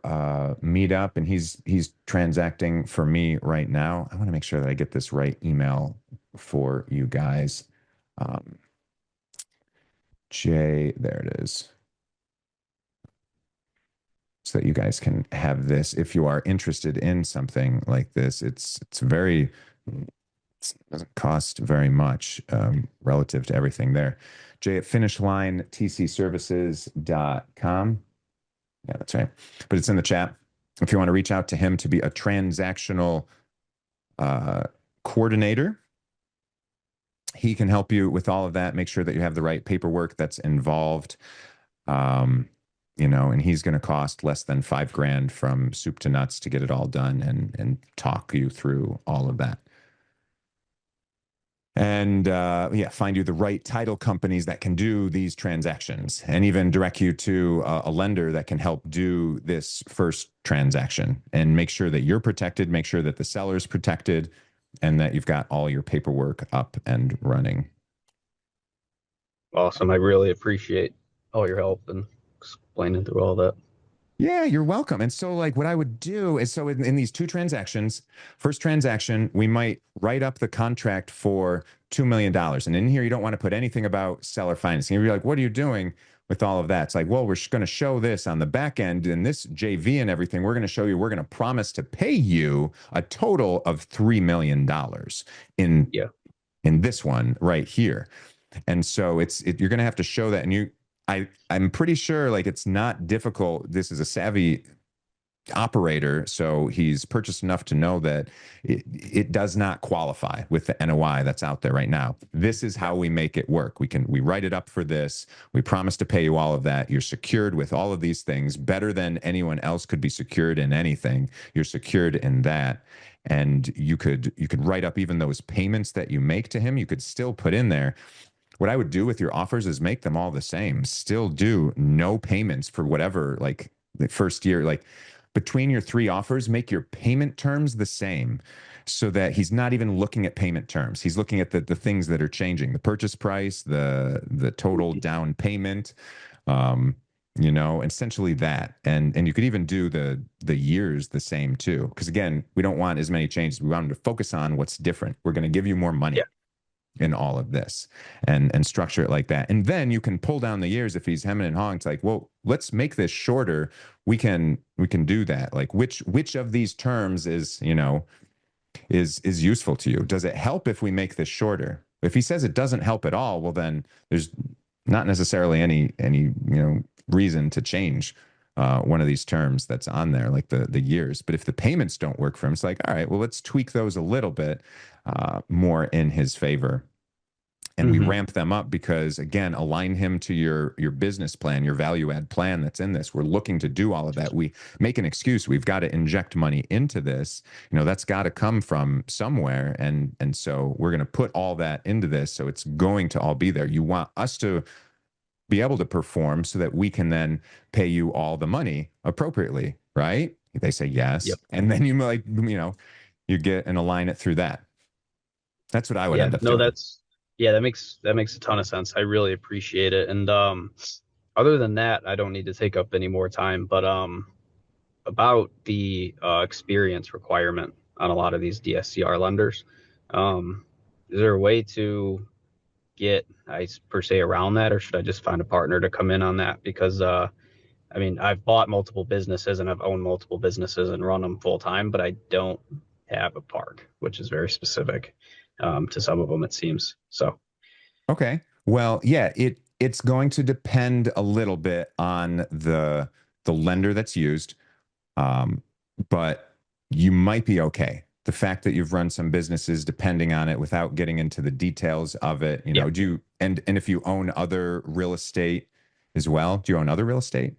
B: meetup, and he's transacting for me right now. I want to make sure that I get this right email for you guys. Jay, there it is. So that you guys can have this if you are interested in something like this. It doesn't cost very much relative to everything there. Jay at finishlinetcservices.com. Yeah, that's right. But it's in the chat. If you want to reach out to him to be a transactional coordinator, he can help you with all of that. Make sure that you have the right paperwork that's involved. and he's going to cost less than $5,000 from soup to nuts to get it all done and talk you through all of that. And find you the right title companies that can do these transactions, and even direct you to a lender that can help do this first transaction and make sure that you're protected, make sure that the seller's protected, and that you've got all your paperwork up and running.
E: Awesome. I really appreciate all your help and explaining through all that.
B: Yeah, you're welcome. And so like what I would do is, so in these two transactions, first transaction, we might write up the contract for $2 million. And in here, you don't want to put anything about seller financing. You'd be like, what are you doing with all of that? It's like, well, we're going to show this on the back end and this JV and everything. We're going to show you, we're going to promise to pay you a total of $3 million in this one right here. And so you're going to have to show that. And I'm pretty sure like it's not difficult. This is a savvy operator, so he's purchased enough to know that it does not qualify with the NOI that's out there right now. This is how we make it work. We write it up for this. We promise to pay you all of that. You're secured with all of these things better than anyone else could be secured in anything. You're secured in that. And you could write up even those payments that you make to him. You could still put in there. What I would do with your offers is make them all the same. Still do no payments for whatever, like the first year, like between your 3 offers, make your payment terms the same so that he's not even looking at payment terms. He's looking at the things that are changing, the purchase price, the total down payment, essentially that. And you could even do the years the same too. Because again, we don't want as many changes. We want him to focus on what's different. We're going to give you more money. In all of this and structure it like that. And then you can pull down the years if he's hemming and hawing. It's like, well, let's make this shorter. We can do that. Like which of these terms is useful to you? Does it help if we make this shorter? If he says it doesn't help at all, well, then there's not necessarily any reason to change one of these terms that's on there, like the years. But if the payments don't work for him, it's like, all right, well, let's tweak those a little bit more in his favor. And we ramp them up because, again, align him to your business plan, your value add plan that's in this. We're looking to do all of that. We make an excuse. We've got to inject money into this. That's got to come from somewhere. And so we're going to put all that into this. So it's going to all be there. You want us to be able to perform so that we can then pay you all the money appropriately, right? They say yes. Yep. And then you get and align it through that. That's what I would end up doing.
E: That makes a ton of sense. I really appreciate it. And other than that, I don't need to take up any more time, but about the experience requirement on a lot of these DSCR lenders, is there a way to get per se around that, or should I just find a partner to come in on that? Because I've bought multiple businesses and I've owned multiple businesses and run them full time, but I don't have a park, which is very specific to some of them, it seems. So
B: okay, well, yeah, it's going to depend a little bit on the lender that's used, but you might be okay. The fact that you've run some businesses, depending on it, without getting into the details of it, do you, and if you own other real estate as well, do you own other real estate?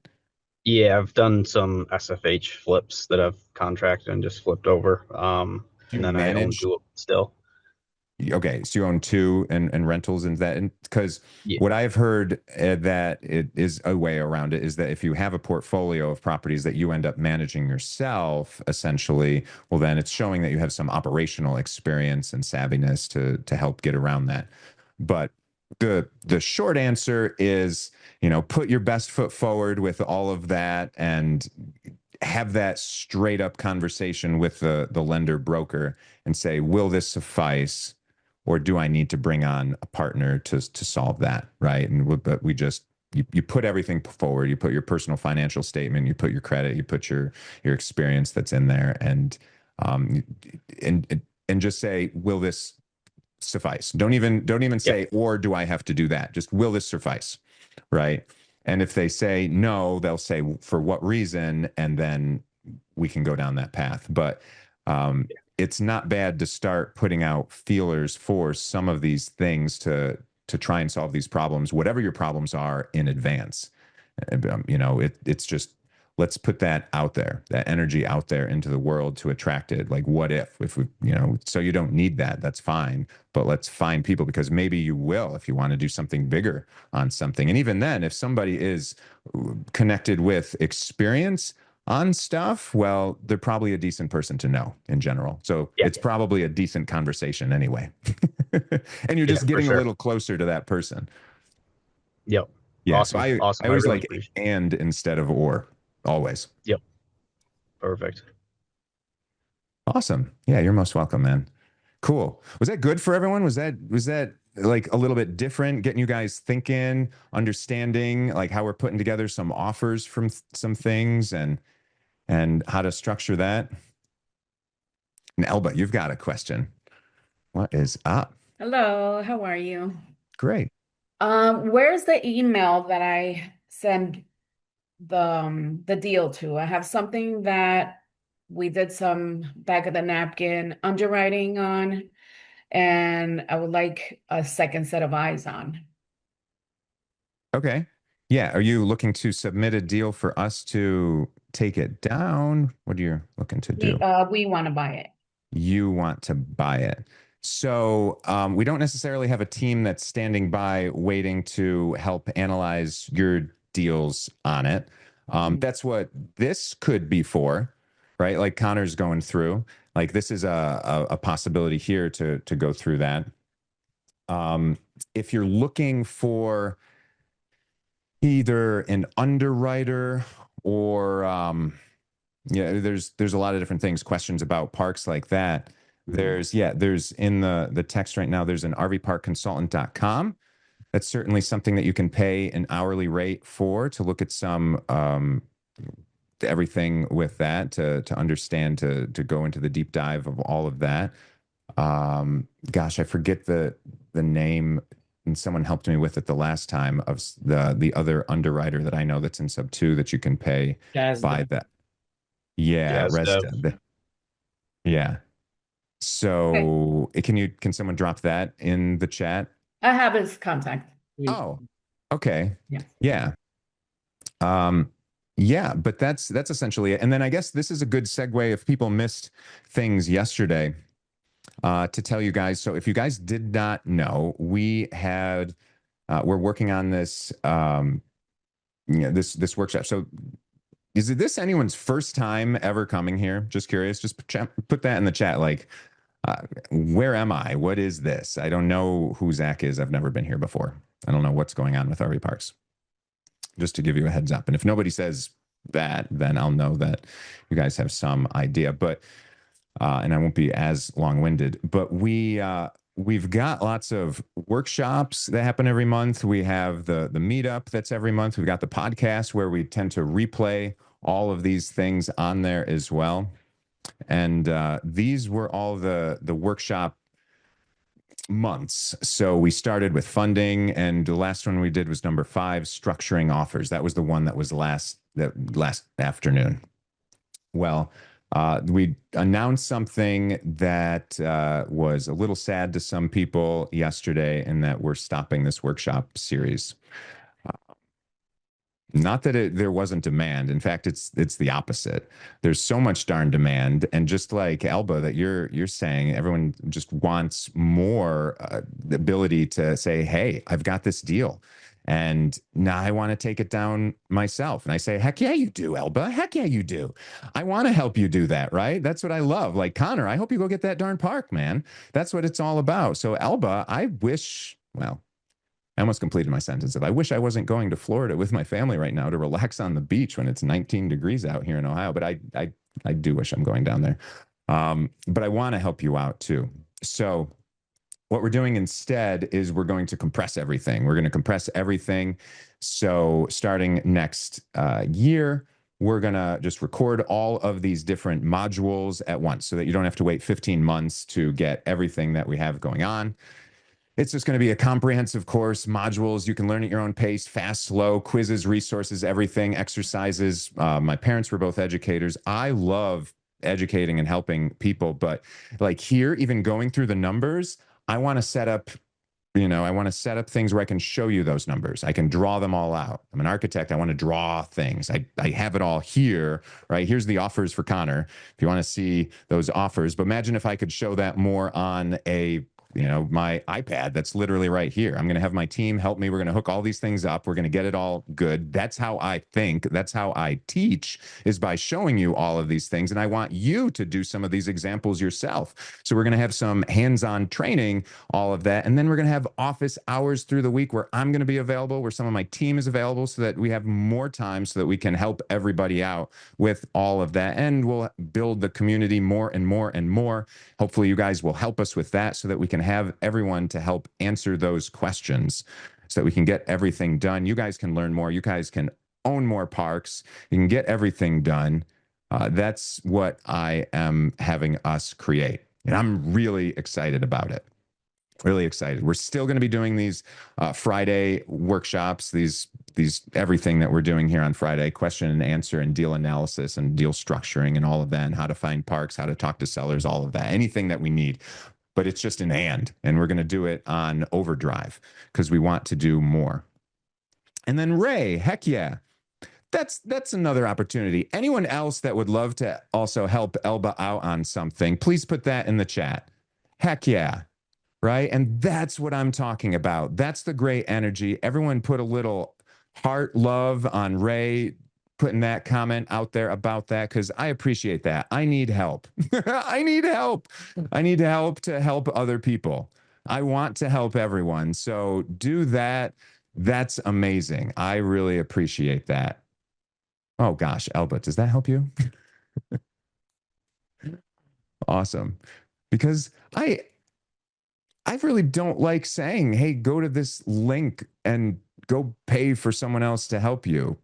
E: Yeah, I've done some SFH flips that I've contracted and just flipped over. And then I own 2 still.
B: Okay, so you own 2 and rentals and that, and because what I've heard that it is a way around it is that if you have a portfolio of properties that you end up managing yourself, essentially, well, then it's showing that you have some operational experience and savviness to help get around that. But the short answer is, put your best foot forward with all of that and have that straight up conversation with the lender broker and say, will this suffice? Or do I need to bring on a partner to solve that, right? But we just you put everything forward. You put your personal financial statement, you put your credit, you put your experience that's in there, and just say, will this suffice? Don't even say, or do I have to do that? Just, will this suffice, right? And if they say no, they'll say for what reason, and then we can go down that path. But it's not bad to start putting out feelers for some of these things to try and solve these problems, whatever your problems are, in advance. It's just, let's put that out there, that energy out there into the world to attract it. Like, what if we, so you don't need that, that's fine, but let's find people, because maybe you will if you want to do something bigger on something. And even then, if somebody is connected with experience on stuff, well, they're probably a decent person to know in general. So it's probably a decent conversation anyway. And you're just getting a little closer to that person.
E: Yep.
B: Yeah.
E: Awesome.
B: So I always really like and instead of or, always.
E: Yep. Perfect.
B: Awesome. Yeah, you're most welcome, man. Cool. Was that good for everyone? Was that like a little bit different, getting you guys thinking, understanding like how we're putting together some offers from some things and how to structure that? And Elba, you've got a question. What is up?
F: Hello, how are you?
B: Great.
F: Where's the email that I send the deal to? I have something that we did some back of the napkin underwriting on, and I would like a second set of eyes on.
B: Okay. Yeah. Are you looking to submit a deal for us to take it down? What are you looking to do?
F: We want to buy it.
B: You want to buy it. So we don't necessarily have a team that's standing by waiting to help analyze your deals on it. That's what this could be for, right? Like Connor's going through, like this is a possibility here to go through that. If you're looking for either an underwriter or there's a lot of different things, questions about parks like that. There's in the text right now, there's an rvparkconsultant.com. That's certainly something that you can pay an hourly rate for, to look at some everything with that, to understand, to go into the deep dive of all of that. Gosh, I forget the name, and someone helped me with it the last time, of the other underwriter that I know that's in sub 2 that you can pay by that. Yeah, Resda. Yeah. So can someone drop that in the chat?
F: I have his contact.
B: Oh, okay.
F: Yeah.
B: Yeah. Yeah, but that's essentially it. And then I guess this is a good segue if people missed things yesterday, to tell you guys. So if you guys did not know, we're working on this, this workshop. So is this anyone's first time ever coming here? Just curious. Just put that in the chat. Like, where am I? What is this? I don't know who Zac is. I've never been here before. I don't know what's going on with RV Parks. Just to give you a heads up. And if nobody says that, then I'll know that you guys have some idea. But and I won't be as long-winded. But we've got lots of workshops that happen every month. We have the meetup that's every month. We've got the podcast where we tend to replay all of these things on there as well. And these were all the workshop months. So we started with funding, and the last one we did was number 5, structuring offers. That was the one that was last afternoon. Well, we announced something that was a little sad to some people yesterday, in that we're stopping this workshop series. Not that there wasn't demand. In fact, it's the opposite. There's so much darn demand, and just like Elba that you're saying, everyone just wants more the ability to say, "Hey, I've got this deal, and now I want to take it down myself." And I say, "Heck yeah, you do, Elba. Heck yeah, you do. I want to help you do that, right? That's what I love. Like, Connor, I hope you go get that darn park, man. That's what it's all about." So Elba, I wish, well, I almost completed my sentence. I wish I wasn't going to Florida with my family right now to relax on the beach when it's 19 degrees out here in Ohio. But I do wish I'm going down there. But I want to help you out too. So what we're doing instead is we're going to compress everything. We're going to compress everything. So starting next year, we're going to just record all of these different modules at once, so that you don't have to wait 15 months to get everything that we have going on. It's just going to be a comprehensive course, modules you can learn at your own pace, fast, slow, quizzes, resources, everything, exercises. My parents were both educators. I love educating and helping people, but like here, even going through the numbers, I want to set up I want to set up things where I can show you those numbers. I can draw them all out. I'm an architect. I want to draw things. I have it all here, right? Here's the offers for Connor if you want to see those offers. But imagine if I could show that more on my iPad that's literally right here. I'm going to have my team help me. We're going to hook all these things up. We're going to get it all good. That's how I think. That's how I teach, is by showing you all of these things. And I want you to do some of these examples yourself. So we're going to have some hands-on training, all of that. And then we're going to have office hours through the week where I'm going to be available, where some of my team is available, so that we have more time so that we can help everybody out with all of that. And we'll build the community more and more and more. Hopefully you guys will help us with that so that we can have everyone to help answer those questions so that we can get everything done. You guys can learn more. You guys can own more parks. You can get everything done. That's what I am having us create. And I'm really excited about it. Really excited. We're still going to be doing these Friday workshops, these everything that we're doing here on Friday, question and answer and deal analysis and deal structuring and all of that, and how to find parks, how to talk to sellers, all of that, anything that we need. But it's just an and we're going to do it on overdrive because we want to do more. And then Ray, heck yeah. That's another opportunity. Anyone else that would love to also help Elba out on something, please put that in the chat. Heck yeah. Right? And that's what I'm talking about. That's the great energy. Everyone put a little heart love on Ray putting that comment out there about that, because I appreciate that. I need help. I need help. I need help to help other people. I want to help everyone. So do that. That's amazing. I really appreciate that. Oh gosh, Elba, does that help you? Awesome. Because I really don't like saying, hey, go to this link and go pay for someone else to help you.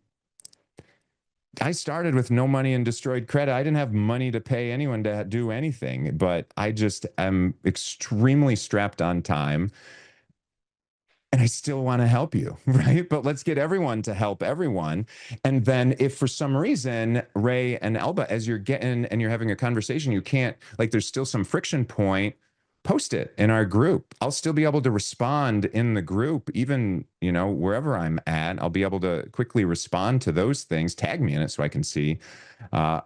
B: I started with no money and destroyed credit. I didn't have money to pay anyone to do anything, but I just am extremely strapped on time. And I still want to help you, right? But let's get everyone to help everyone. And then if for some reason, Ray and Elba, as you're getting and you're having a conversation, you can't, like there's still some friction point, post it in our group. I'll still be able to respond in the group, even, wherever I'm at. I'll be able to quickly respond to those things, tag me in it so I can see,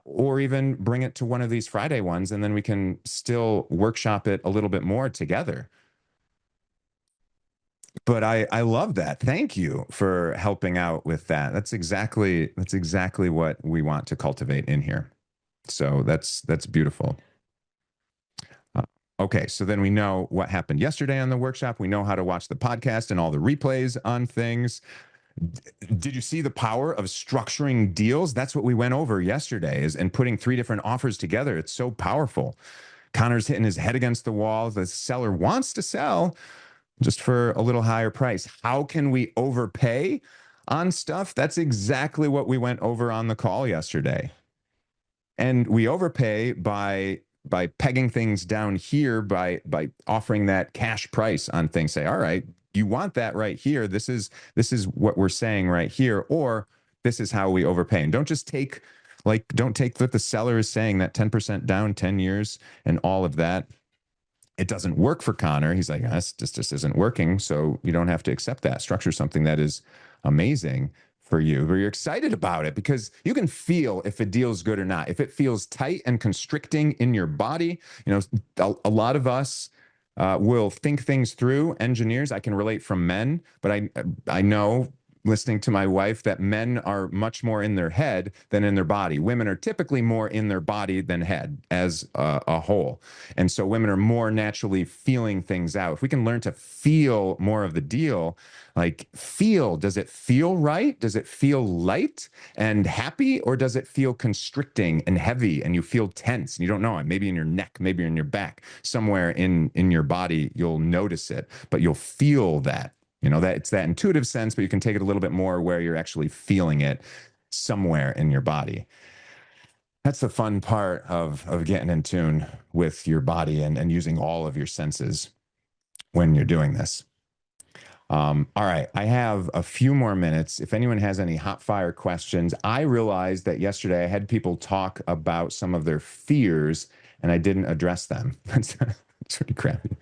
B: or even bring it to one of these Friday ones, and then we can still workshop it a little bit more together. But I love that. Thank you for helping out with that. That's exactly what we want to cultivate in here. So that's beautiful. Okay, so then we know what happened yesterday on the workshop. We know how to watch the podcast and all the replays on things. Did you see the power of structuring deals? That's what we went over yesterday, and putting 3 different offers together. It's so powerful. Connor's hitting his head against the wall. The seller wants to sell just for a little higher price. How can we overpay on stuff? That's exactly what we went over on the call yesterday. And we overpay by pegging things down here, by offering that cash price on things. Say, all right, you want that right here. This is what we're saying right here, or this is how we overpay. And don't just take what the seller is saying, that 10% down, 10 years and all of that. It doesn't work for Connor. He's like, this just isn't working. So you don't have to accept that. Structure something that is amazing for you, but you're excited about it, because you can feel if a deal's good or not. If it feels tight and constricting in your body, a lot of us will think things through. Engineers, I can relate from men, but I know, listening to my wife, that men are much more in their head than in their body. Women are typically more in their body than head as a whole. And so women are more naturally feeling things out. If we can learn to feel more of the deal, does it feel right? Does it feel light and happy? Or does it feel constricting and heavy and you feel tense and you don't know it? Maybe in your neck, maybe in your back, somewhere in your body, you'll notice it, but you'll feel that. That it's that intuitive sense, but you can take it a little bit more where you're actually feeling it somewhere in your body. That's the fun part of getting in tune with your body and using all of your senses when you're doing this. All right, I have a few more minutes. If anyone has any hot fire questions, I realized that yesterday I had people talk about some of their fears and I didn't address them. That's pretty crappy.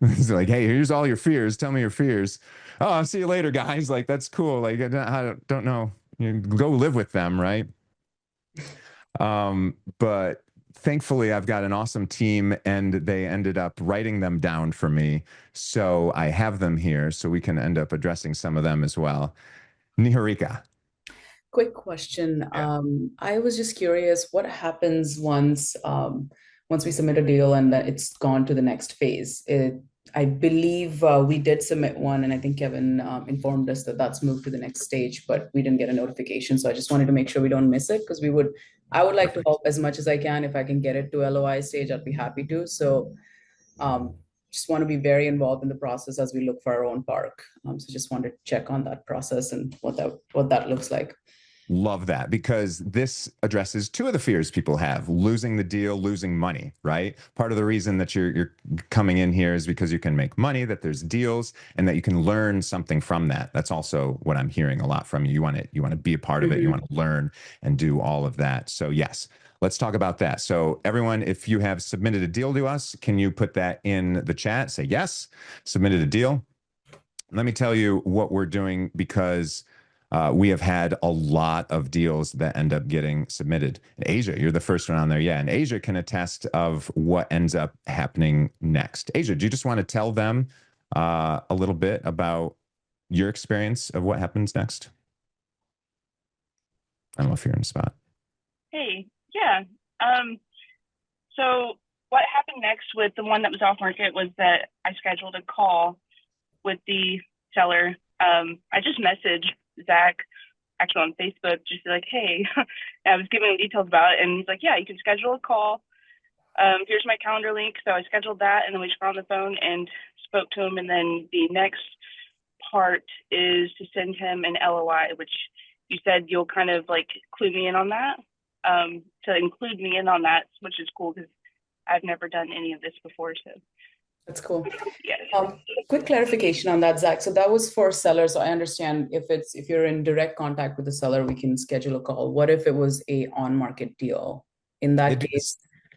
B: It's like, hey, here's all your fears. Tell me your fears. Oh, I'll see you later, guys. Like, that's cool. Like, I don't know. You go live with them, right? But thankfully, I've got an awesome team, and they ended up writing them down for me. So I have them here, so we can end up addressing some of them as well. Niharika.
G: Quick question.
B: Yeah.
G: I was just curious, what happens once we submit a deal and then it's gone to the next phase? I believe we did submit one, and I think Kevin informed us that that's moved to the next stage, but we didn't get a notification. So I just wanted to make sure we don't miss it, because I would like to help as much as I can. If I can get it to LOI stage, I'd be happy to. So just want to be very involved in the process as we look for our own park. So just wanted to check on that process and what that looks like.
B: Love that, because this addresses two of the fears people have: losing the deal, losing money, right? Part of the reason that you're coming in here is because you can make money, that there's deals, and that you can learn something from that. That's also what I'm hearing a lot from you. You want to be a part of it. You want to learn and do all of that. So yes, let's talk about that. So everyone, if you have submitted a deal to us, can you put that in the chat? Say yes, submitted a deal. Let me tell you what we're doing, because we have had a lot of deals that end up getting submitted. Asia, you're the first one on there. Yeah. And Asia can attest of what ends up happening next. Asia, do you just want to tell them a little bit about your experience of what happens next? I don't know if you're in the spot.
H: Hey, yeah. So what happened next with the one that was off market was that I scheduled a call with the seller. I just messaged Zac actually on Facebook, just like, hey, I was giving him details about it, and he's like, yeah, you can schedule a call. Here's my calendar link. So I scheduled that, and then we just got on the phone and spoke to him. And then the next part is to send him an LOI, which you said you'll kind of like clue me in on that, to include me in on that, which is cool because I've never done any of this before. So
G: that's cool.
H: Yeah.
G: Quick clarification on that, Zac. So that was for sellers. So I understand if you're in direct contact with the seller, we can schedule a call. What if it was a on-market deal? In that case,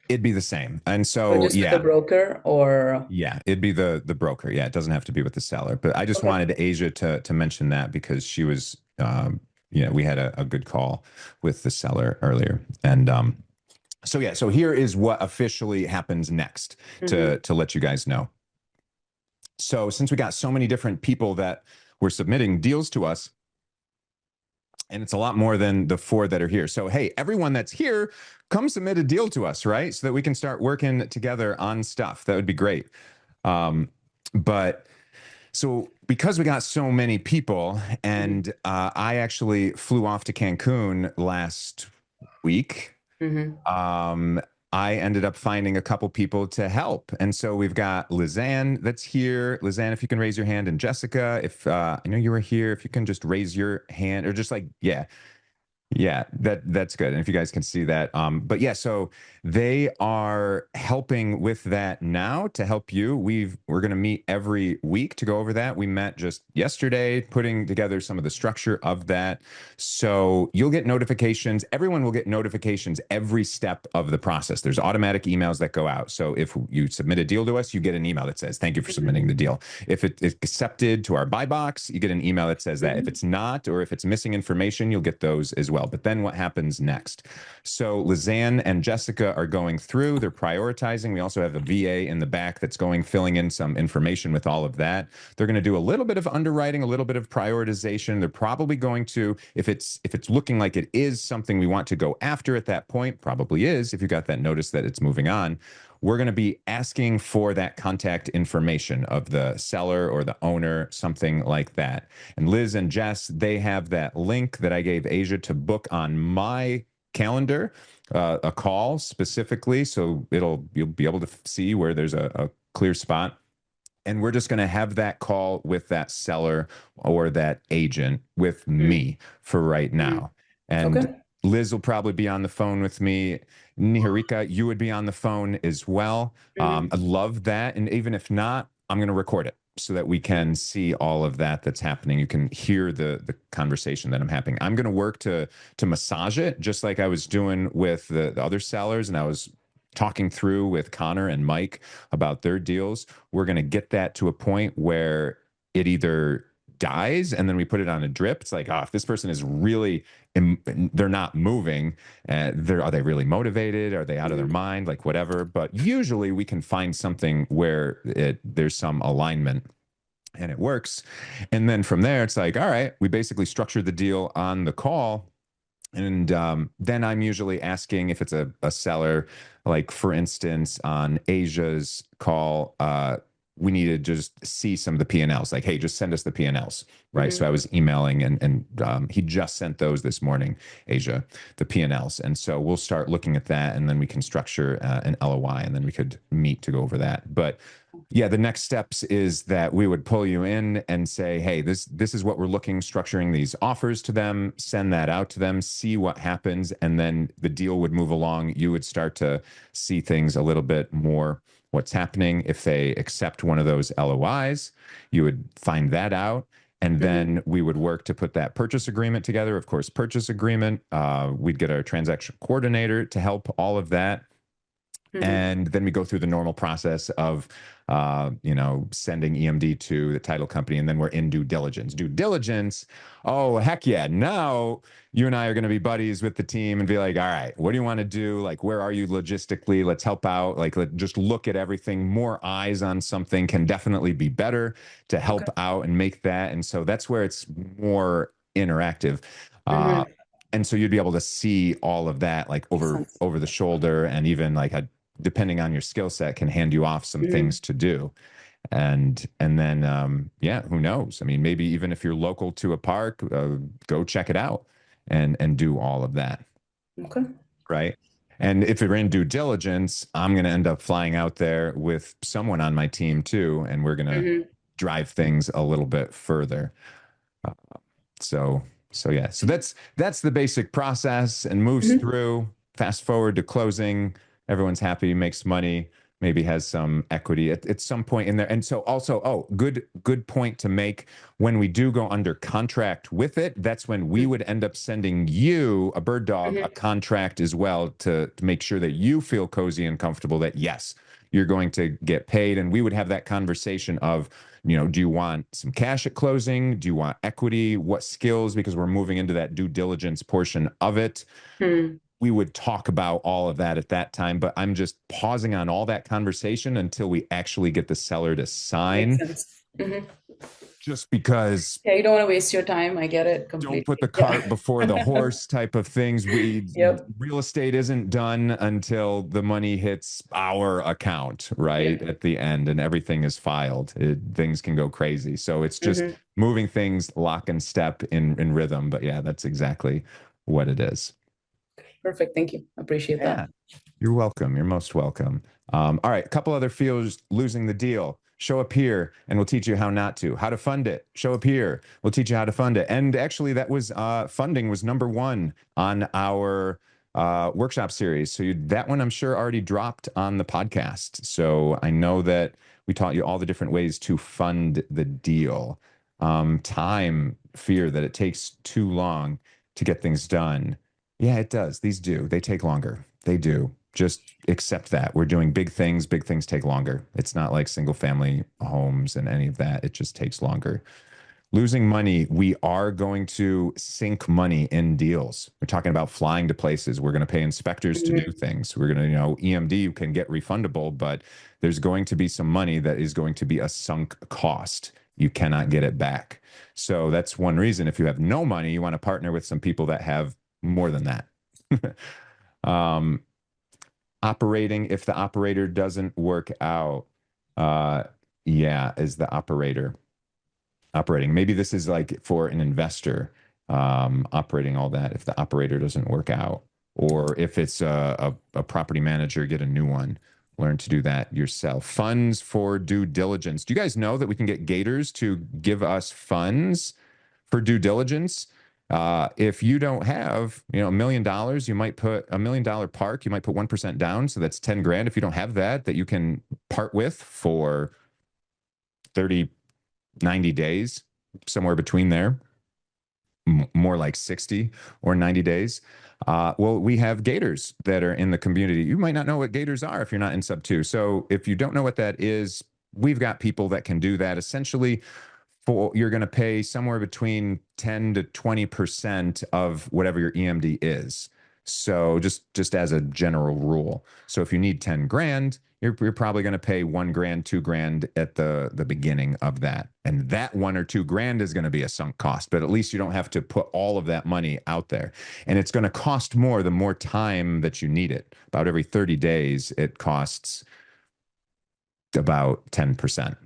B: it'd be the same. And so
G: just with the broker, or
B: it'd be the broker. Yeah, it doesn't have to be with the seller. But I just wanted Asia to mention that, because she was we had a good call with the seller earlier. And so here is what officially happens next to let you guys know. So since we got so many different people that were submitting deals to us, and it's a lot more than the 4 that are here. So, hey, everyone that's here, come submit a deal to us, right? So that we can start working together on stuff. That would be great. But so because we got so many people, and I actually flew off to Cancun last week, I ended up finding a couple people to help. And so we've got Lizanne that's here. Lizanne, if you can raise your hand, and Jessica, if I know you were here, if you can just raise your hand, or just like, yeah, that's good. And if you guys can see that, but yeah, so they are helping with that now to help you. We're going to meet every week to go over that. We met just yesterday, putting together some of the structure of that. So you'll get notifications. Everyone will get notifications every step of the process. There's automatic emails that go out. So if you submit a deal to us, you get an email that says, thank you for submitting the deal. If it's accepted to our buy box, you get an email that says that. If it's not, or if it's missing information, you'll get those as well. But then what happens next? So Lizanne and Jessica are going through, they're prioritizing. We also have a VA in the back that's filling in some information with all of that. They're going to do a little bit of underwriting, a little bit of prioritization. They're probably going to, if it's looking like it is something we want to go after at that point, probably is, if you got that notice that it's moving on, we're going to be asking for that contact information of the seller or the owner, something like that. And Liz and Jess, they have that link that I gave Asia to book on my calendar, a call specifically. So you'll be able to see where there's a clear spot. And we're just going to have that call with that seller or that agent with me for right now. And Liz will probably be on the phone with me. Niharika, you would be on the phone as well. I love that. And even if not, I'm going to record it so that we can see all of that that's happening. You can hear the conversation that I'm having. I'm going to work to massage it, just like I was doing with the other sellers. And I was talking through with Connor and Mike about their deals, we're going to get that to a point where it either dies and then we put it on a drip. It's like, oh, if this person is really, they're not moving, are they really motivated? Are they out of their mind? Like whatever. But usually we can find something where there's some alignment and it works. And then from there, it's like, all right, we basically structure the deal on the call. And then I'm usually asking if it's a seller, like for instance, on Asia's call, we need to just see some of the P&Ls. Like, hey, just send us the P&Ls, right? So I was emailing, and he just sent those this morning, Asia, the P&Ls. And so we'll start looking at that, and then we can structure an LOI, and then we could meet to go over that. But yeah, the next steps is that we would pull you in and say, hey, this is what we're looking, structuring these offers to them, send that out to them, see what happens, and then the deal would move along. You would start to see things a little bit more, what's happening. If they accept one of those LOIs, you would find that out. And then we would work to put that purchase agreement together. Of course, purchase agreement. We'd get our transaction coordinator to help all of that. And then we go through the normal process of, sending EMD to the title company, and then we're in due diligence. Due diligence, oh, heck yeah. Now you and I are going to be buddies with the team and be like, all right, what do you want to do? Like, where are you logistically? Let's help out. Like, let's just look at everything. More eyes on something can definitely be better to help out and make that. And so that's where it's more interactive. And so you'd be able to see all of that, like over the shoulder, and even like depending on your skill set, can hand you off some things to do. And then, who knows? I mean, maybe even if you're local to a park, go check it out and do all of that.
G: Okay.
B: Right. And if you're in due diligence, I'm going to end up flying out there with someone on my team too, and we're going to drive things a little bit further. So that's the basic process, and moves through. Fast forward to closing. Everyone's happy, makes money, maybe has some equity at some point in there. And so also, good point to make. When we do go under contract with it, that's when we would end up sending you, a Birddog, a contract as well to make sure that you feel cozy and comfortable that, yes, you're going to get paid. And we would have that conversation of, do you want some cash at closing? Do you want equity? What skills? Because we're moving into that due diligence portion of it. We would talk about all of that at that time, but I'm just pausing on all that conversation until we actually get the seller to sign.
G: Makes sense.
B: Just because
G: you don't want to waste your time. I get it completely.
B: Don't put the cart before the horse type of things. Real estate isn't done until the money hits our account, right? At the end, and everything is filed. Things can go crazy. So it's just moving things lock and step in rhythm. But yeah, that's exactly what it is.
G: Perfect. Thank you. Appreciate that.
B: You're welcome. You're most welcome. All right. A couple other fears losing the deal. Show up here and we'll teach you how not to. How to fund it. Show up here. We'll teach you how to fund it. And actually that was funding was #1 on our workshop series. So that one I'm sure already dropped on the podcast. So I know that we taught you all the different ways to fund the deal. Time, fear that it takes too long to get things done. Yeah, it does. These do. They take longer. They do. Just accept that. We're doing big things. Big things take longer. It's not like single family homes and any of that. It just takes longer. Losing money. We are going to sink money in deals. We're talking about flying to places. We're going to pay inspectors to do things. We're going to, EMD can get refundable, but there's going to be some money that is going to be a sunk cost. You cannot get it back. So that's one reason. If you have no money, you want to partner with some people that have more than that. Operating, if the operator doesn't work out, is the operator operating. Maybe this is like for an investor, operating all that. If the operator doesn't work out, or if it's a property manager, get a new one. Learn to do that yourself. Funds for due diligence. Do you guys know that we can get Gators to give us funds for due diligence? If you don't have, $1 million, you might put $1 million park, you might put 1% down. So that's 10 grand. If you don't have that you can part with for 30, 90 days, somewhere between there, more like 60 or 90 days. Well, we have gators that are in the community. You might not know what gators are if you're not in sub 2. So if you don't know what that is, we've got people that can do that. Essentially, you're going to pay somewhere between 10 to 20% of whatever your EMD is. So just as a general rule. So if you need 10 grand, you're probably going to pay 1 grand, 2 grand at the beginning of that. And that 1 or 2 grand is going to be a sunk cost, but at least you don't have to put all of that money out there. And it's going to cost more the more time that you need it. About every 30 days, it costs about 10%.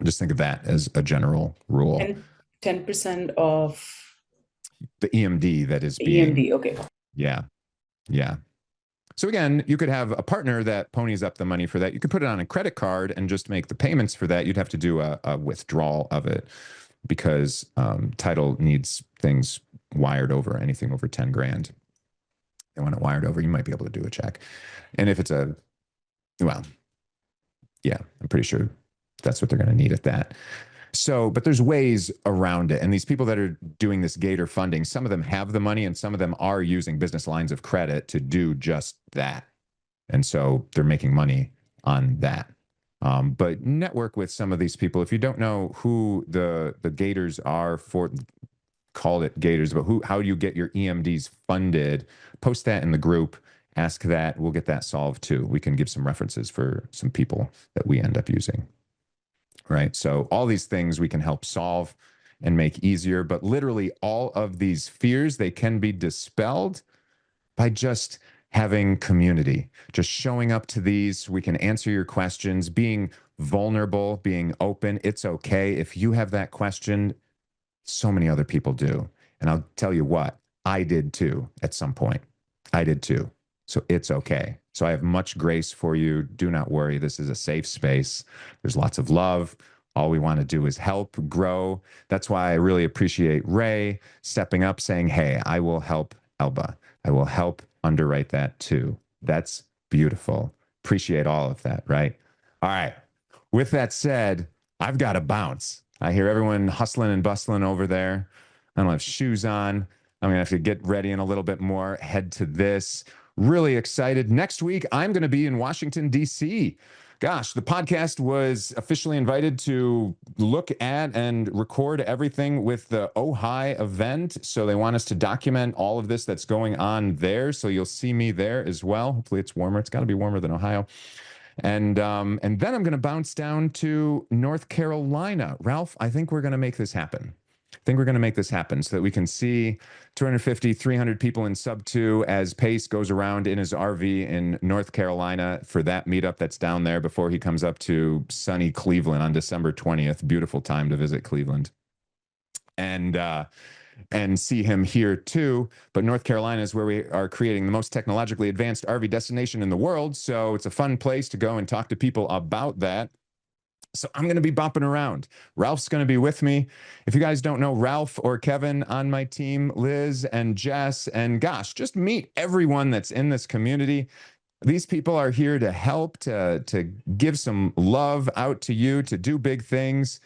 B: Just think of that as a general rule.
G: 10% of
B: the EMD that is being
G: EMD. Okay.
B: Yeah. So again, you could have a partner that ponies up the money for that. You could put it on a credit card and just make the payments for that. You'd have to do a withdrawal of it because title needs things wired over, anything over 10 grand. They want it wired over, you might be able to do a check. And if it's I'm pretty sure that's what they're going to need at that. So, but there's ways around it. And these people that are doing this Gator funding, some of them have the money and some of them are using business lines of credit to do just that. And so they're making money on that. But network with some of these people. If you don't know who the Gators are call it Gators, but how do you get your EMDs funded? Post that in the group. Ask that. We'll get that solved too. We can give some references for some people that we end up using. Right. So all these things we can help solve and make easier, but literally all of these fears, they can be dispelled by just having community, just showing up to these. We can answer your questions, being vulnerable, being open. It's okay. If you have that question, so many other people do. And I'll tell you what, I did too at some point. I did too. So it's okay. So I have much grace for you. Do not worry. This is a safe space. There's lots of love. All we want to do is help grow. That's why I really appreciate Ray stepping up saying, hey, I will help Elba. I will help underwrite that too. That's beautiful. Appreciate all of that, right? All right. With that said, I've got to bounce. I hear everyone hustling and bustling over there. I don't have shoes on. I'm going to have to get ready in a little bit more, head to this. Really excited. Next week, I'm going to be in Washington, D.C. Gosh, the podcast was officially invited to look at and record everything with the Ojai event. So they want us to document all of this that's going on there. So you'll see me there as well. Hopefully it's warmer. It's got to be warmer than Ohio. And then I'm going to bounce down to North Carolina. Ralph, I think we're going to make this happen. So that we can see 250, 300 people in sub 2 as Pace goes around in his RV in North Carolina for that meetup that's down there before he comes up to sunny Cleveland on December 20th. Beautiful time to visit Cleveland. And see him here too. But North Carolina is where we are creating the most technologically advanced RV destination in the world. So it's a fun place to go and talk to people about that. So I'm going to be bopping around. Ralph's going to be with me. If you guys don't know Ralph or Kevin on my team, Liz and Jess, and gosh, just meet everyone that's in this community. These people are here to help, to give some love out to you, to do big things.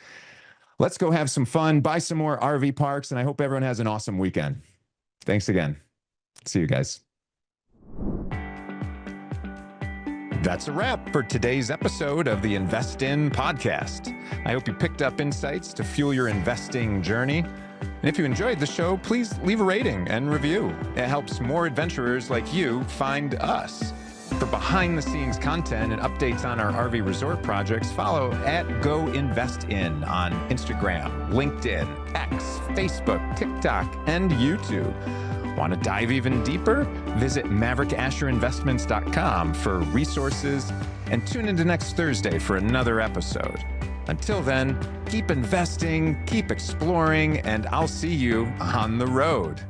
B: Let's go have some fun, buy some more RV parks, and I hope everyone has an awesome weekend. Thanks again. See you guys.
A: That's a wrap for today's episode of the Invest In podcast. I hope you picked up insights to fuel your investing journey. And if you enjoyed the show, please leave a rating and review. It helps more adventurers like you find us. For behind-the-scenes content and updates on our RV resort projects, follow @GoInvestIn on Instagram, LinkedIn, X, Facebook, TikTok, and YouTube. Want to dive even deeper? Visit MaverikAsherInvestments.com for resources and tune into next Thursday for another episode. Until then, keep investing, keep exploring, and I'll see you on the road.